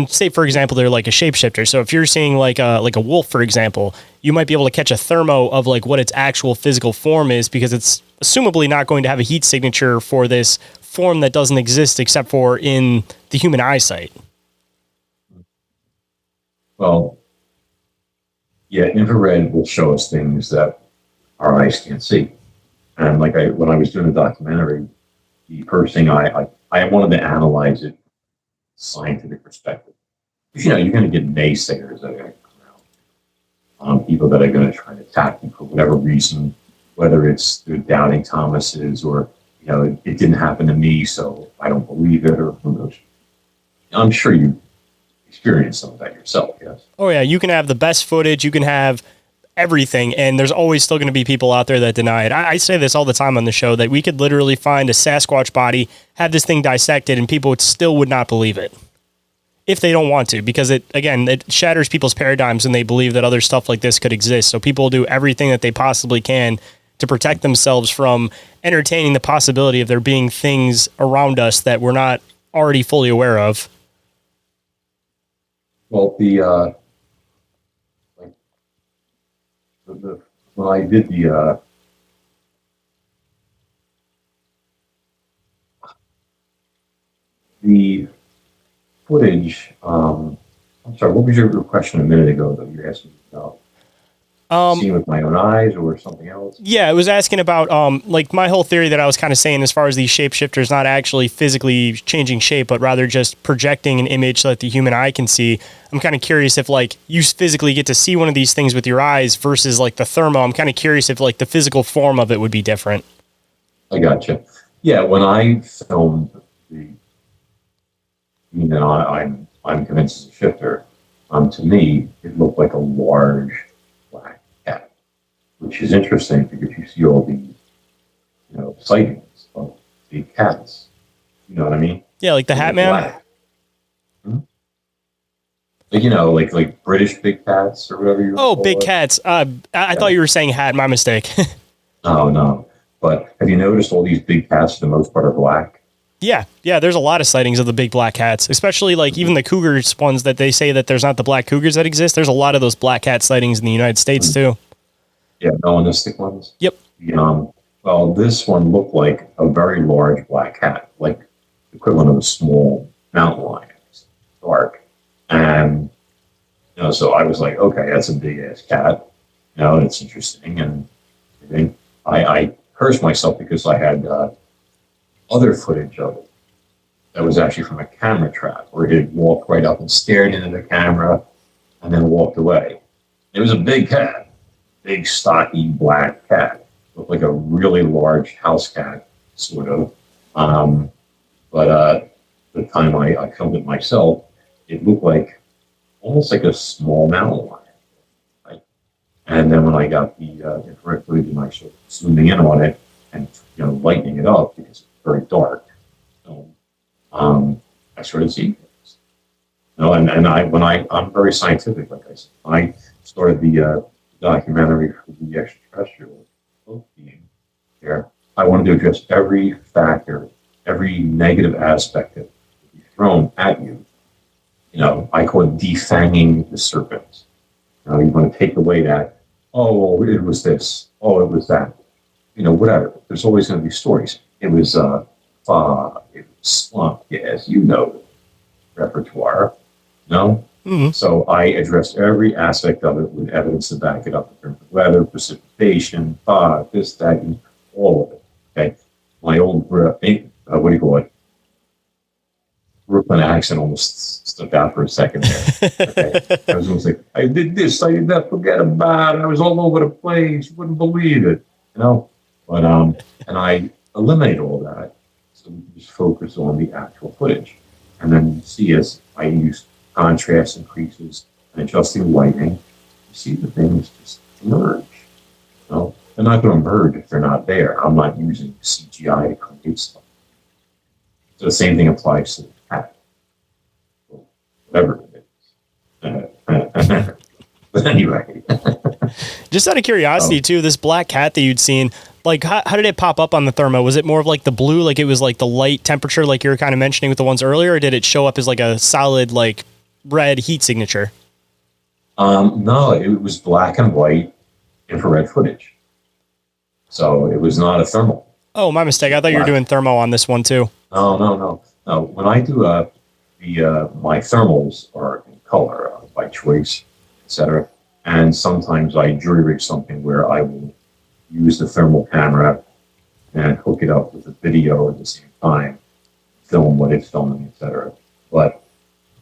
B: say for example, they're like a shapeshifter. So if you're seeing like a wolf, for example, you might be able to catch a thermo of like what its actual physical form is, because it's assumably not going to have a heat signature for this form that doesn't exist except for in the human eyesight.
C: Well, yeah, infrared will show us things that our eyes can't see. And like when I was doing the documentary, the first thing I wanted to analyze it scientific perspective. You're going to get naysayers that are going to come out. People that are going to try to attack you for whatever reason, whether it's they're doubting Thomas's or, it didn't happen to me, so I don't believe it, or who knows. I'm sure you experience some of that yourself, yes?
B: Oh yeah, you can have the best footage, you can have everything, and there's always still going to be people out there that deny it. I say this all the time on the show, that we could literally find a Sasquatch body, have this thing dissected, and people would not believe it. If they don't want to, because it shatters people's paradigms and they believe that other stuff like this could exist. So people do everything that they possibly can to protect themselves from entertaining the possibility of there being things around us that we're not already fully aware of.
C: Well, when I did the footage, I'm sorry, what was your question a minute ago that you asked me about? Seeing with my own eyes or something else?
B: Yeah, I was asking about like my whole theory that I was kind of saying as far as these shapeshifters not actually physically changing shape, but rather just projecting an image so that the human eye can see. I'm kind of curious if like you physically get to see one of these things with your eyes versus like the thermo. I'm kind of curious if like the physical form of it would be different.
C: I gotcha. Yeah, when I filmed I'm convinced it's a shifter. To me, it looked like a large black which is interesting because you see all these, sightings of big cats. You know what I mean?
B: Yeah, like the Hat Man.
C: Black. Hmm? Like, like British big cats or whatever you
B: Oh,
C: call
B: big
C: it.
B: cats. I thought you were saying hat. My mistake.
C: No. But have you noticed all these big cats for the most part are black?
B: Yeah. There's a lot of sightings of the big black cats, especially like even the cougars ones that they say that there's not the black cougars that exist. There's a lot of those black cat sightings in the United States too.
C: Yeah, melanistic ones.
B: Yep.
C: Well, this one looked like a very large black cat, like the equivalent of a small mountain lion. It's dark. And, so I was like, okay, that's a big ass cat. And it's interesting. And everything. I cursed myself because I had other footage of it that was actually from a camera trap where it walked right up and stared into the camera and then walked away. It was a big cat, big, stocky, black cat. Looked like a really large house cat, sort of. But the time I filmed it myself, it looked like almost like a small mountain lion. Right? And then when I got the infrared footage and I started zooming in on it and lightening it up because it's very dark, I started seeing things. I'm very scientific, like I said. I started the documentary for the extraterrestrial being there. I wanted to address every factor, every negative aspect that would be thrown at you. I call it defanging the serpent. You want to take away that, oh, it was this, oh, it was that, whatever. There's always going to be stories. It was fog, it was slump, yes, repertoire,
B: Mm-hmm.
C: So I addressed every aspect of it with evidence to back it up in terms of weather, precipitation, fog, this, that, and all of it. Okay. My old, what do you call it? Brooklyn accent almost stuck out for a second there. Okay. I was almost like, I did this, I did that, forget about it. I was all over the place. You wouldn't believe it. But, and I eliminated all that. So we can just focus on the actual footage. And then you see as I use contrast increases and adjusting lighting, you see the things just emerge. They're not going to emerge if they're not there. I'm not using CGI to create stuff. So the same thing applies to the cat. Whatever it is. But anyway.
B: Just out of curiosity too, this black cat that you'd seen, like how did it pop up on the thermo? Was it more of like the blue, like it was like the light temperature like you were kind of mentioning with the ones earlier, or did it show up as like a solid like red heat signature?
C: No, it was black and white infrared footage. So it was not a thermal.
B: Oh, my mistake. I thought you were doing thermo on this one too.
C: No. When I do my thermals are in color by choice, etc. And sometimes I jury rig something where I will use the thermal camera and hook it up with the video at the same time, film what it's filming, etc. But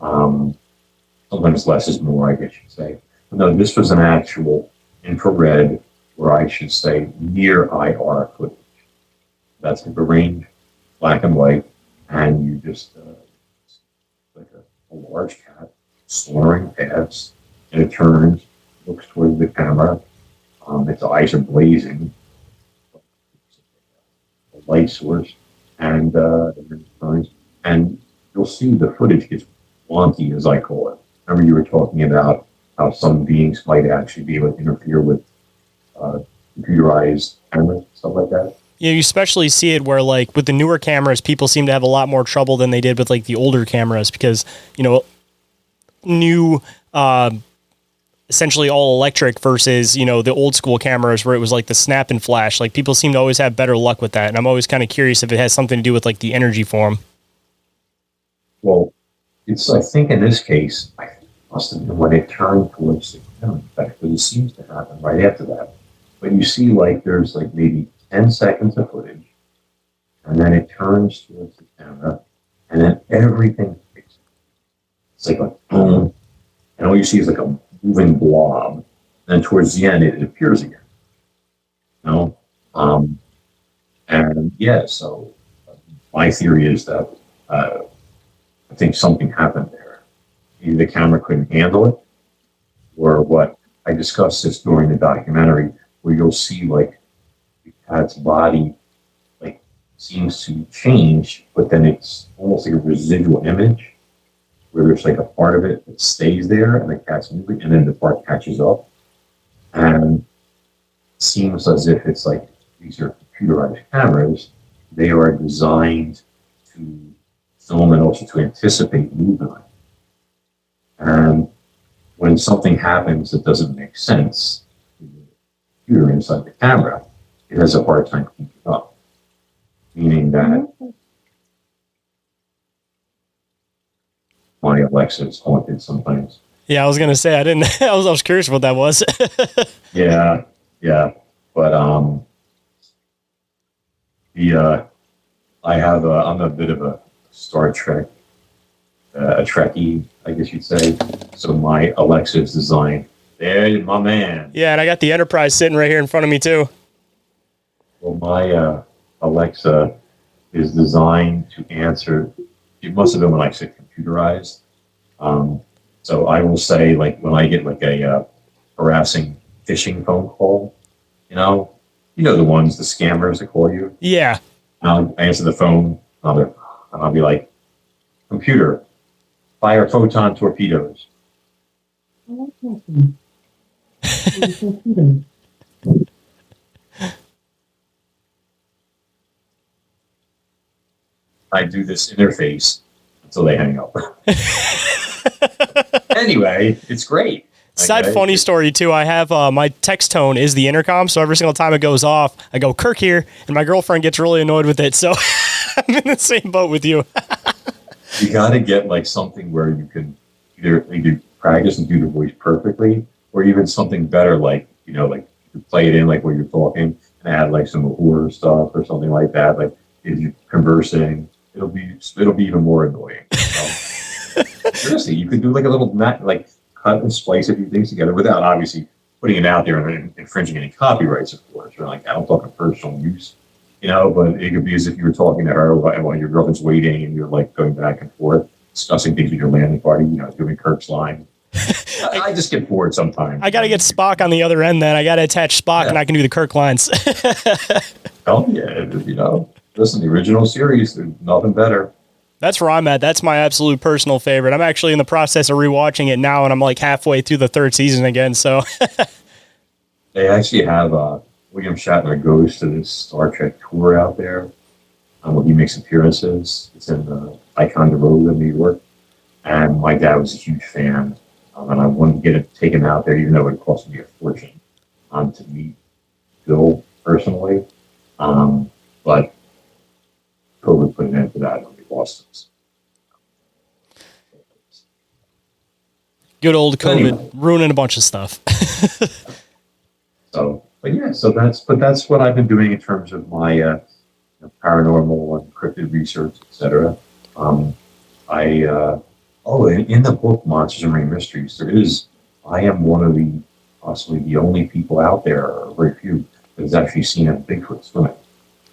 C: sometimes less is more, I guess you'd say. But no, this was an actual infrared, or I should say near IR footage. That's the range, black and white, and you just like a large cat slurring past, and it turns, looks towards the camera. Its eyes are blazing, a light source, and it turns, and you'll see the footage gets wonky, as I call it. Remember you were talking about how some beings might actually be able to interfere with computerized cameras, stuff like that.
B: Yeah, you especially see it where like with the newer cameras, people seem to have a lot more trouble than they did with like the older cameras because, new, essentially all electric versus, the old school cameras where it was like the snap and flash. Like people seem to always have better luck with that. And I'm always kind of curious if it has something to do with like the energy form.
C: Well, I think in this case, I must have been when it turned towards the ground, in fact, but it seems to happen right after that. But you see like there's like maybe 10 seconds of footage, and then it turns towards the camera, and then everything fixes. It's like a boom, and all you see is like a moving blob. And then towards the end, it appears again. And yeah, so my theory is that I think something happened there. Either the camera couldn't handle it, or what. I discussed this during the documentary. where you'll see like the cat's body like seems to change, but then it's almost like a residual image where there's like a part of it that stays there and the cat's moving, and then the part catches up, and it seems as if it's like these are computerized cameras. They are designed to film and also to anticipate movement. And when something happens that doesn't make sense, the computer inside the camera, it has a hard time keeping up. Meaning that my Alexa is haunted sometimes.
B: Yeah, I was gonna say I didn't. I was curious what that was.
C: Yeah, yeah, but I'm a bit of a Star Trek, a Trekkie, I guess you'd say. So my Alexa is designed. There's my man.
B: Yeah, and I got the Enterprise sitting right here in front of me too.
C: Well, my Alexa is designed to answer. It must have been when I said computerized. So I will say, like, when I get like a harassing phishing phone call, the ones, the scammers that call you.
B: Yeah.
C: I answer the phone, and I'll be like, computer, fire photon torpedoes. I do this interface until they hang up. Anyway, it's great.
B: Side funny story too. I have my text tone is the intercom, so every single time it goes off, I go Kirk here, and my girlfriend gets really annoyed with it. So I'm in the same boat with you.
C: You got to get like something where you can either practice and do the voice perfectly, or even something better, like like you play it in like where you're talking and add like some horror stuff or something like that. Like if you're conversing, it'll be even more annoying. Seriously, you could do like a little like cut and splice a few things together without obviously putting it out there and infringing any copyrights, of course. Or like I don't talk of personal use, but it could be as if you were talking to her while your girlfriend's waiting and you're like going back and forth, discussing things with your landing party, doing Kirk's line. I just get bored sometimes.
B: I got to get Spock on the other end then. I got to attach Spock and I can do the Kirk lines.
C: Oh, yeah. Listen, the original series, there's nothing better.
B: That's where I'm at. That's my absolute personal favorite. I'm actually in the process of rewatching it now, and I'm like halfway through the third season again. So
C: they actually have William Shatner goes to this Star Trek tour out there. Where he makes appearances. It's in IKNOWSQUATCH in New York, and my dad was a huge fan, and I wanted to get it taken out there, even though it cost me a fortune to meet Bill personally. But COVID put an end to that. Boston's.
B: Good old COVID ruining a bunch of stuff.
C: So that's what I've been doing in terms of my paranormal and cryptid research, etc. In the book Monsters and Marine Mysteries, I am one of the possibly the only people out there, or very few, that has actually seen a Bigfoot swimming.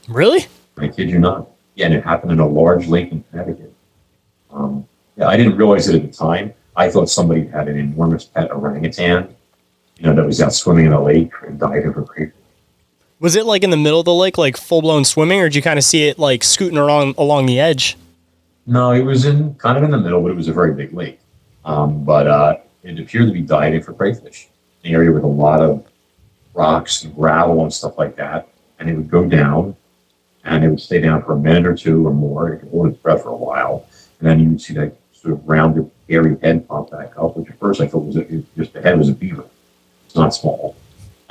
B: Really?
C: I kid you not. Yeah, and it happened in a large lake in Connecticut. I didn't realize it at the time. I thought somebody had an enormous pet orangutan, that was out swimming in a lake and diving for crayfish.
B: Was it like in the middle of the lake, like full blown swimming, or did you kind of see it like scooting along the edge?
C: No, it was kind of in the middle, but it was a very big lake. But it appeared to be diving for crayfish, an area with a lot of rocks and gravel and stuff like that. And it would go down. And it would stay down for a minute or two or more. It could hold its breath for a while. And then you would see that sort of rounded, hairy head pop back up, which at first I thought just the head was a beaver. It's not small.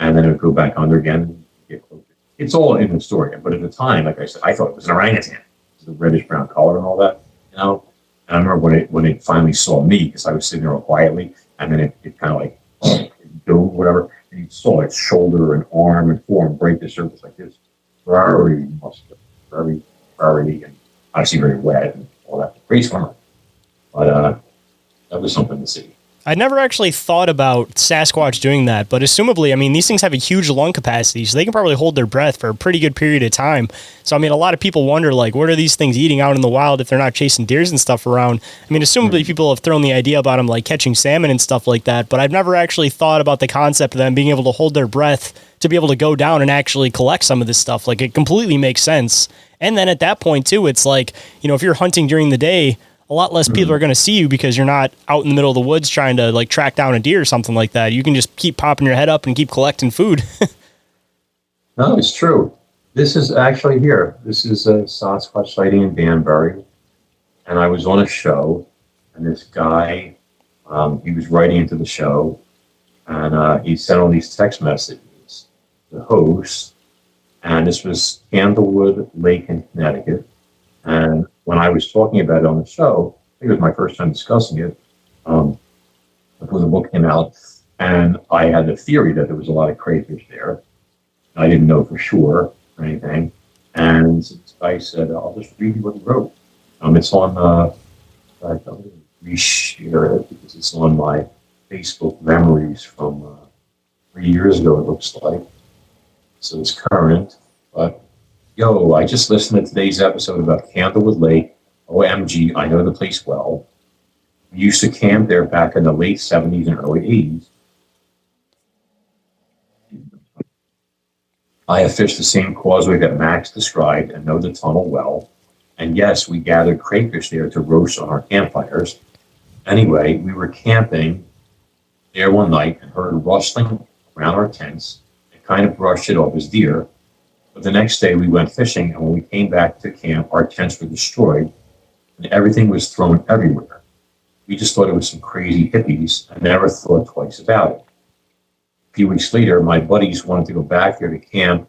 C: And then it would go back under again and get closer. It's all in the story. But at the time, like I said, I thought it was an orangutan. The reddish brown color and all that, And I remember when it finally saw me, because I was sitting there all quietly, and then it kind of like, dove, whatever, and you saw its shoulder and arm and form break the surface like this. Very muscular, very, and obviously very wet and all that. Great swimmer. But that was something to see.
B: I never actually thought about Sasquatch doing that, but assumably, I mean, these things have a huge lung capacity, so they can probably hold their breath for a pretty good period of time. So, I mean, a lot of people wonder, like, what are these things eating out in the wild if they're not chasing deers and stuff around? I mean, assumably people have thrown the idea about them, like, catching salmon and stuff like that, but I've never actually thought about the concept of them being able to hold their breath to be able to go down and actually collect some of this stuff. Like, it completely makes sense. And then at that point, too, it's like, you know, if you're hunting during the day, a lot less people are going to see you because you're not out in the middle of the woods trying to like track down a deer or something like that. You can just keep popping your head up and keep collecting food.
C: No, it's true. This is actually here. This is a Sasquatch sighting in Danbury. And I was on a show, and this guy, he was writing into the show, and he sent all these text messages to the host. And this was Candlewood Lake in Connecticut. And when I was talking about it on the show, I think it was my first time discussing it, before the book came out, and I had the theory that there was a lot of crayfish there. I didn't know for sure or anything. And I said, I'll just read you what he wrote. It's on, I'm going to reshare it because it's on my Facebook memories from 3 years ago, it looks like. So it's current, but yo, I just listened to today's episode about Candlewood Lake. OMG, I know the place well. We used to camp there back in the late 70s and early 80s. I have fished the same causeway that Max described and know the tunnel well. And yes, we gathered crayfish there to roast on our campfires. Anyway, we were camping there one night and heard rustling around our tents and kind of brushed it off as deer. But the next day we went fishing, and when we came back to camp, our tents were destroyed and everything was thrown everywhere. We just thought it was some crazy hippies and never thought twice about it. A few weeks later, my buddies wanted to go back there to camp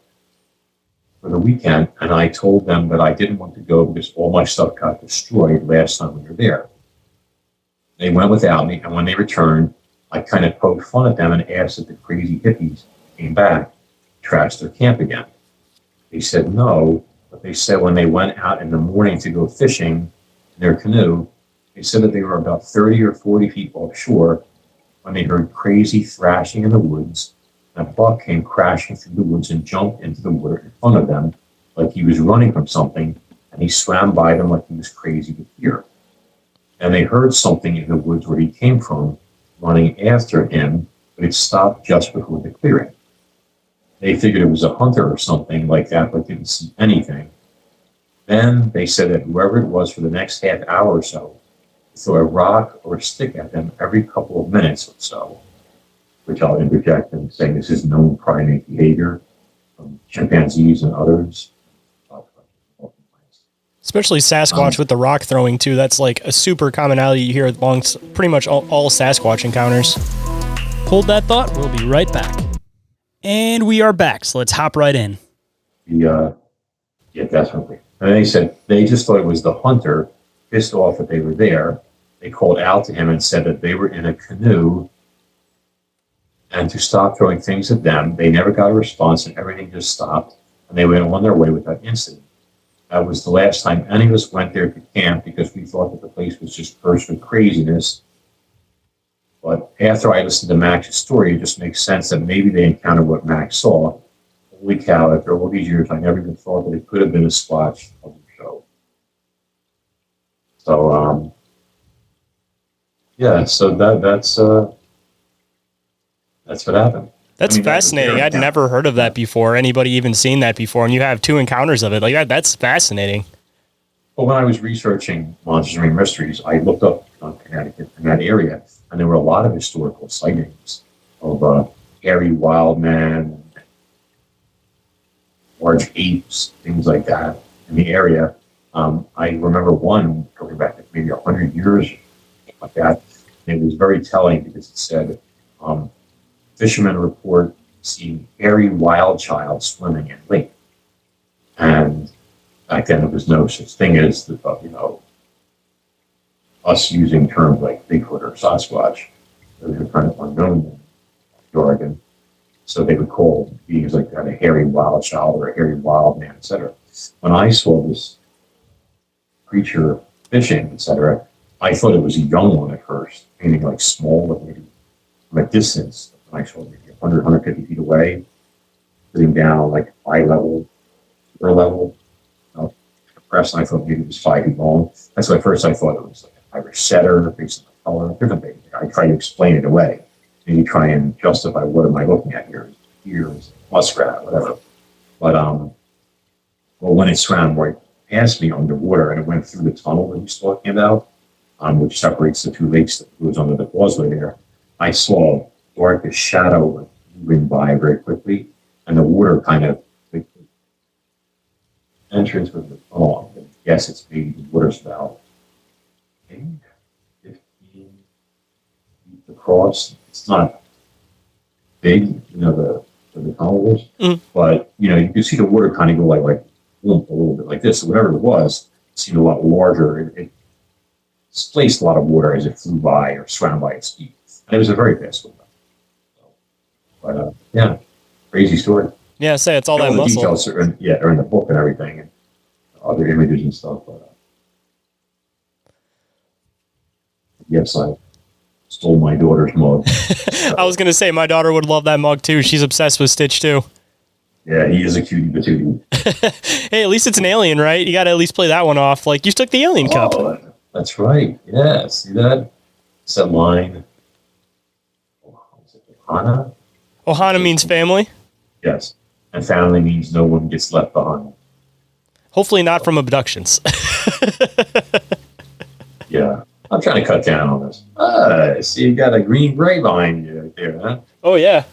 C: for the weekend, and I told them that I didn't want to go because all my stuff got destroyed last time we were there. They went without me, and when they returned, I kind of poked fun at them and asked if the crazy hippies came back, trashed their camp again. They said no, but they said when they went out in the morning to go fishing in their canoe, they said that they were about 30 or 40 feet offshore when they heard crazy thrashing in the woods, and a buck came crashing through the woods and jumped into the water in front of them like he was running from something, and he swam by them like he was crazy with fear. And they heard something in the woods where he came from running after him, but it stopped just before the clearing. They figured it was a hunter or something like that, but didn't see anything. Then they said that whoever it was for the next half hour or so throw a rock or a stick at them every couple of minutes or so, which I'll interject and say this is known primate behavior from chimpanzees and others.
B: Especially Sasquatch with the rock throwing too. That's like a super commonality you hear amongst pretty much all Sasquatch encounters. Hold that thought. We'll be right back. And we are back, so let's hop right in.
C: Yeah, definitely. And they said they just thought it was the hunter, pissed off that they were there. They called out to him and said that they were in a canoe and to stop throwing things at them. They never got a response and everything just stopped, and they went on their way without incident. That was the last time any of us went there to camp because we thought that the place was just cursed with craziness. But after I listened to Max's story, it just makes sense that maybe they encountered what Max saw. Holy cow, after all these years, I never even thought that it could have been a squatch of the show. So, yeah, so that's what happened.
B: That's fascinating. I'd never heard of that before. Anybody even seen that before? And you have 2 encounters of it. Like that's fascinating.
C: Well, when I was researching Monsters and Mysteries, I looked up Connecticut in that area, and there were a lot of historical sightings of hairy wild men, large apes, things like that in the area. I remember one going back maybe 100 years like that. And it was very telling because it said, fishermen report seeing hairy wild child swimming in lake. And back then there was no such thing as us using terms like Bigfoot or Sasquatch. They were kind of unknown in Oregon. So they would call beings like that a hairy wild child or a hairy wild man, etc. When I saw this creature fishing, etc., I thought it was a young one at first, meaning like small, like maybe from a distance. I saw maybe 100, 150 feet away, sitting down like eye level, ear level, press, and I thought maybe it was 5 feet long. That's why at first I thought it was like an Irish setter based on the color, different things. I try to explain it away. Maybe try and justify what am I looking at here? Ears, muskrat, whatever. But well, when it swam right past me underwater and it went through the tunnel that he's talking about, which separates the two lakes that goes under the causeway there, I saw dark shadow moving by very quickly, and the water kind of the entrance was the tunnel. Yes, it's maybe the water's about 10, 15 feet across. It's not big, the tunnel is, but you can see the water kind of go like boom, a little bit like this. So whatever it was, it seemed a lot larger. It displaced a lot of water as it flew by or swam by its speed. And it was a very fast swimmer. But yeah, crazy story.
B: Yeah, say it's all that
C: the
B: muscle.
C: Details are in the book and everything, and other images and stuff. But yes, I stole my daughter's mug.
B: I was gonna say my daughter would love that mug too. She's obsessed with Stitch too.
C: Yeah, he is a cutie patootie.
B: Hey, at least it's an alien, right? You got to at least play that one off. Like you took the alien cup.
C: That's right. Yeah, see that? It's that line. Ohana?
B: Ohana means family.
C: Yes, and family means no one gets left behind.
B: Hopefully not from abductions.
C: Yeah, I'm trying to cut down on this. See, you got a green gray behind you right there, huh?
B: Oh yeah.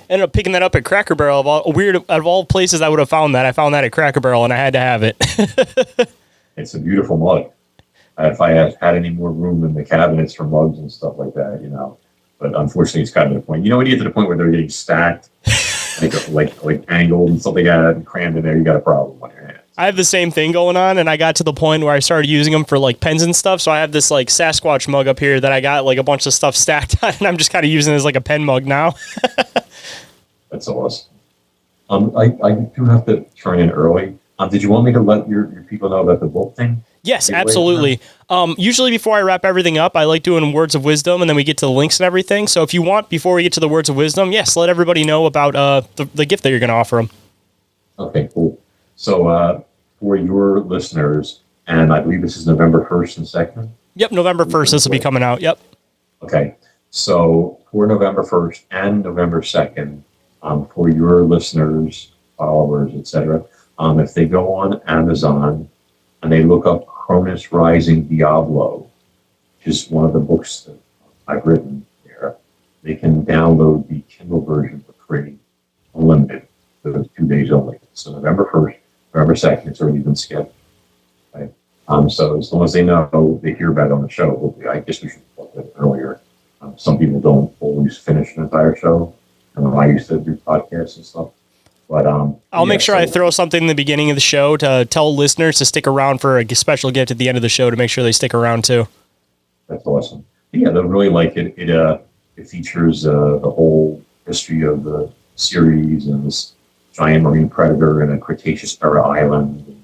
B: Ended up picking that up at Cracker Barrel. Out of all places I would have found that, I found that at Cracker Barrel, and I had to have it.
C: It's a beautiful mug. If I had any more room in the cabinets for mugs and stuff like that, But unfortunately, it's gotten to the point. When you get to the point where they're getting stacked, like angled and stuff like that, and crammed in there, you got a problem on your hands.
B: I have the same thing going on, and I got to the point where I started using them for like pens and stuff. So I have this like Sasquatch mug up here that I got like a bunch of stuff stacked on, and I'm just kind of using it as like a pen mug now.
C: That's awesome. I do have to turn in early. Did you want me to let your people know about the book thing?
B: Yes, absolutely. Usually before I wrap everything up, I like doing words of wisdom, and then we get to the links and everything. So if you want, before we get to the words of wisdom, yes, let everybody know about the gift that you're going to offer them.
C: Okay, cool. So for your listeners, and I believe this is November 1st and 2nd?
B: Yep, November 1st, this will be coming out. Yep.
C: Okay, so for November 1st and November 2nd, for your listeners, followers, etc., if they go on Amazon and they look up Cronus Rising Diablo, which is one of the books that I've written there, they can download the Kindle version for free, unlimited, for those 2 days only. So November 1st, November 2nd, it's already been scheduled. Right? So as long as they know, they hear about it on the show, hopefully, I guess we should talk about it earlier. Some people don't always finish an entire show. I used to do podcasts and stuff. But
B: I'll make sure I throw something in the beginning of the show to tell listeners to stick around for a special gift at the end of the show to make sure they stick around too.
C: That's awesome. Yeah, they'll really like it. It features the whole history of the series and this giant marine predator in a Cretaceous era island,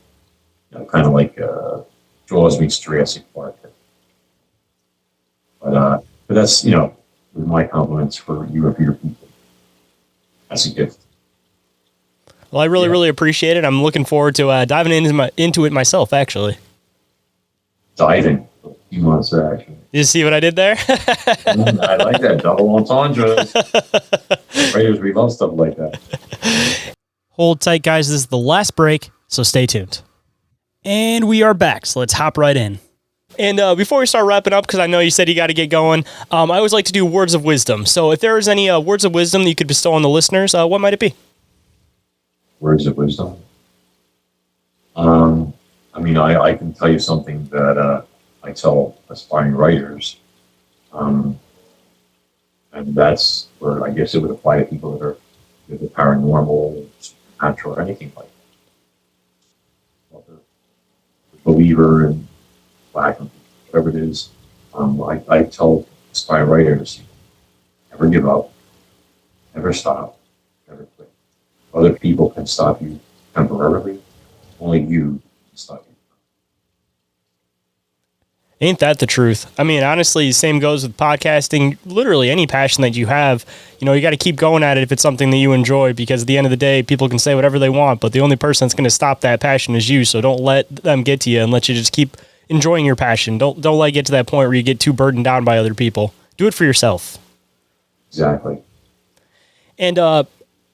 C: kind of like Jaws meets Jurassic Park. But that's with my compliments for you and for your people. That's a gift.
B: Well, I really appreciate it. I'm looking forward to diving into it myself, actually.
C: Diving. A few months there, actually.
B: You see what I did there?
C: I like that. Double entendres. Writers, we love stuff like that.
B: Hold tight, guys. This is the last break, so stay tuned. And we are back, so let's hop right in. And before we start wrapping up, because I know you said you got to get going, I always like to do words of wisdom. So if there is any words of wisdom that you could bestow on the listeners, what might it be?
C: Words of wisdom. I can tell you something that I tell aspiring writers, and that's where I guess it would apply to people that are the paranormal, supernatural, or anything like that. The believer in black, whatever it is. I tell aspiring writers, never give up, never stop, never quit. Other people can stop you temporarily. Only you can stop you
B: Ain't that the truth? I mean, honestly, same goes with podcasting. Literally any passion that you have, you got to keep going at it if it's something that you enjoy, because at the end of the day, people can say whatever they want, but the only person that's going to stop that passion is you. So don't let them get to you, and let you just keep enjoying your passion. Don't let it get to that point where you get too burdened down by other people. Do it for yourself.
C: Exactly.
B: And I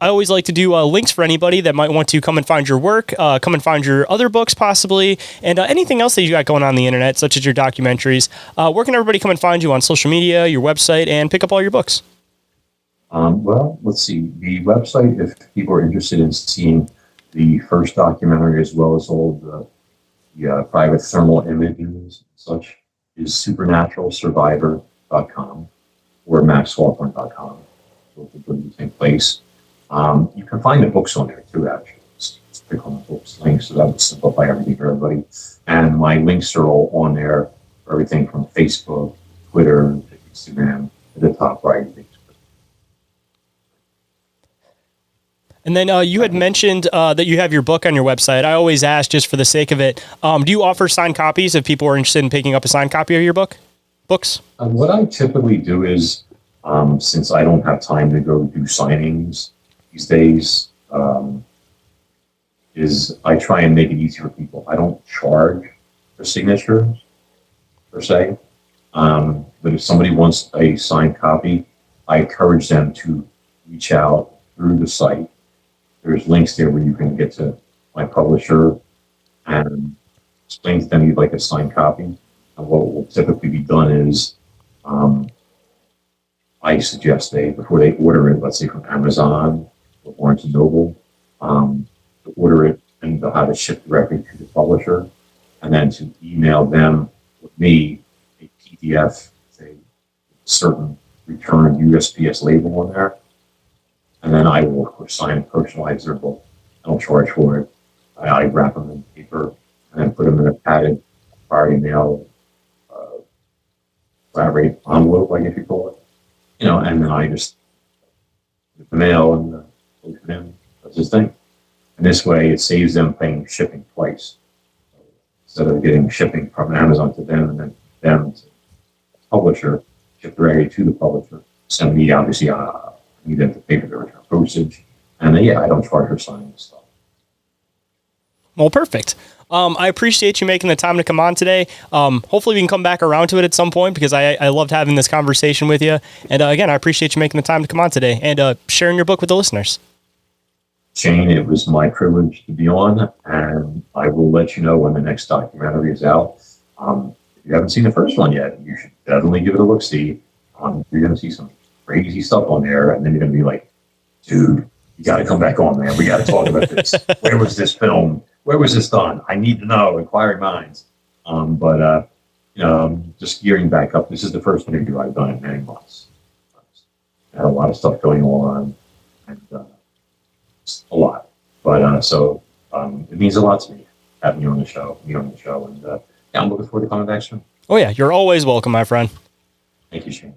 B: always like to do links for anybody that might want to come and find your work, come and find your other books possibly, and anything else that you got going on the internet, such as your documentaries. Where can everybody come and find you on social media, your website, and pick up all your books?
C: Well, let's see. The website, if people are interested in seeing the first documentary as well as all the private thermal images and such, is supernaturalsurvivor.com or maxhawthorne.com. Both are in the same place. You can find the books on there too, actually. Just click on the books links, so that would simplify everything for everybody. And my links are all on there for everything from Facebook, Twitter, Instagram, at the top right.
B: And then you had mentioned that you have your book on your website. I always ask, just for the sake of it, do you offer signed copies if people are interested in picking up a signed copy of your books?
C: What I typically do is, since I don't have time to go do signings these days, is I try and make it easy for people. I don't charge for signatures per se, but if somebody wants a signed copy, I encourage them to reach out through the site. There's links there where you can get to my publisher and explain to them you'd like a signed copy. And what will typically be done is, I suggest before they order it, let's say from Amazon or Barnes and Noble, to order it and they'll have it shipped directly to the publisher, and then to email them with me a PDF, a certain returned USPS label on there, and then I will, of course, sign and personalize their book. I don't charge for it. I wrap them in paper and then put them in a padded, priority mail, flat rate envelope, I guess you call it. And then I just get the mail and post it in. That's his thing. And this way, it saves them paying shipping twice. Instead of getting shipping from Amazon to them and then them to the publisher, ship directly to the publisher. Send me, obviously, I need them to pay for their return postage. And then, I don't charge for signing the stuff.
B: Well, perfect. I appreciate you making the time to come on today. Hopefully we can come back around to it at some point, because I loved having this conversation with you. And again, I appreciate you making the time to come on today and sharing your book with the listeners.
C: Shayn, it was my privilege to be on, and I will let you know when the next documentary is out. If you haven't seen the first one yet, you should definitely give it a look-see. You're going to see some crazy stuff on there, and then you're going to be like, dude, you got to come back on, man. We got to talk about this. Where was this film? Where was this done? I need to know, inquiring minds. Just gearing back up. This is the first interview I've done in many months. I had a lot of stuff going on, and a lot. But it means a lot to me having you on the show, and I'm looking forward to coming back soon.
B: Oh yeah, you're always welcome, my friend.
C: Thank you, Shayn.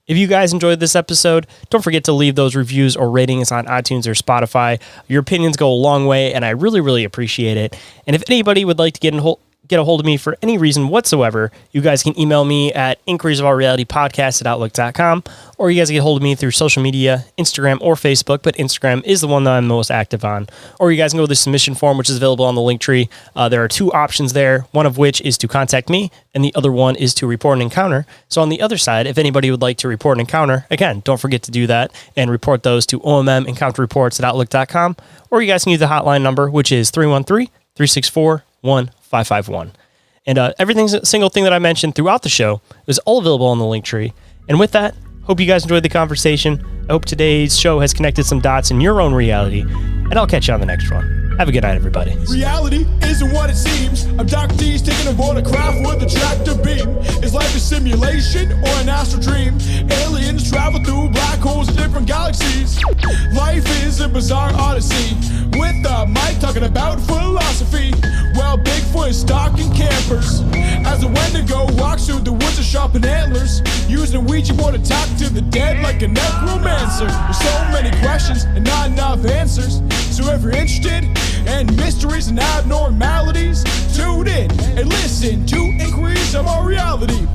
B: If you guys enjoyed this episode, don't forget to leave those reviews or ratings on iTunes or Spotify. Your opinions go a long way, and I really, really appreciate it. And if anybody would like to get a hold of me for any reason whatsoever, you guys can email me at inquiriesofourrealitypodcast@outlook.com, or you guys can get a hold of me through social media, Instagram or Facebook, but Instagram is the one that I'm most active on. Or you guys can go to the submission form, which is available on the link tree. There are two options there, one of which is to contact me, and the other one is to report an encounter. So on the other side, if anybody would like to report an encounter, again, don't forget to do that and report those to ommencounterreports@outlook.com, or you guys can use the hotline number, which is 313-364-1551. And every single thing that I mentioned throughout the show is all available on the link tree. And with that, hope you guys enjoyed the conversation. I hope today's show has connected some dots in your own reality, and I'll catch you on the next one. Have a good night, everybody.
D: Reality isn't what it seems. Abductees taking aboard a craft with a tractor beam. Is life a simulation or an astral dream? Aliens travel through black holes in different galaxies. Life is a bizarre odyssey, with the mic talking about philosophy. Well, Bigfoot is stalking campers as a Wendigo walks through the woods of sharpened antlers, using a Ouija board to talk to the dead like a necromancer. There's so many questions and not enough answers. So if you're interested in mysteries and abnormalities, tune in and listen to Inquiries mysteries of our reality.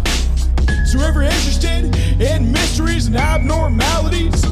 D: So if you're interested in mysteries and abnormalities,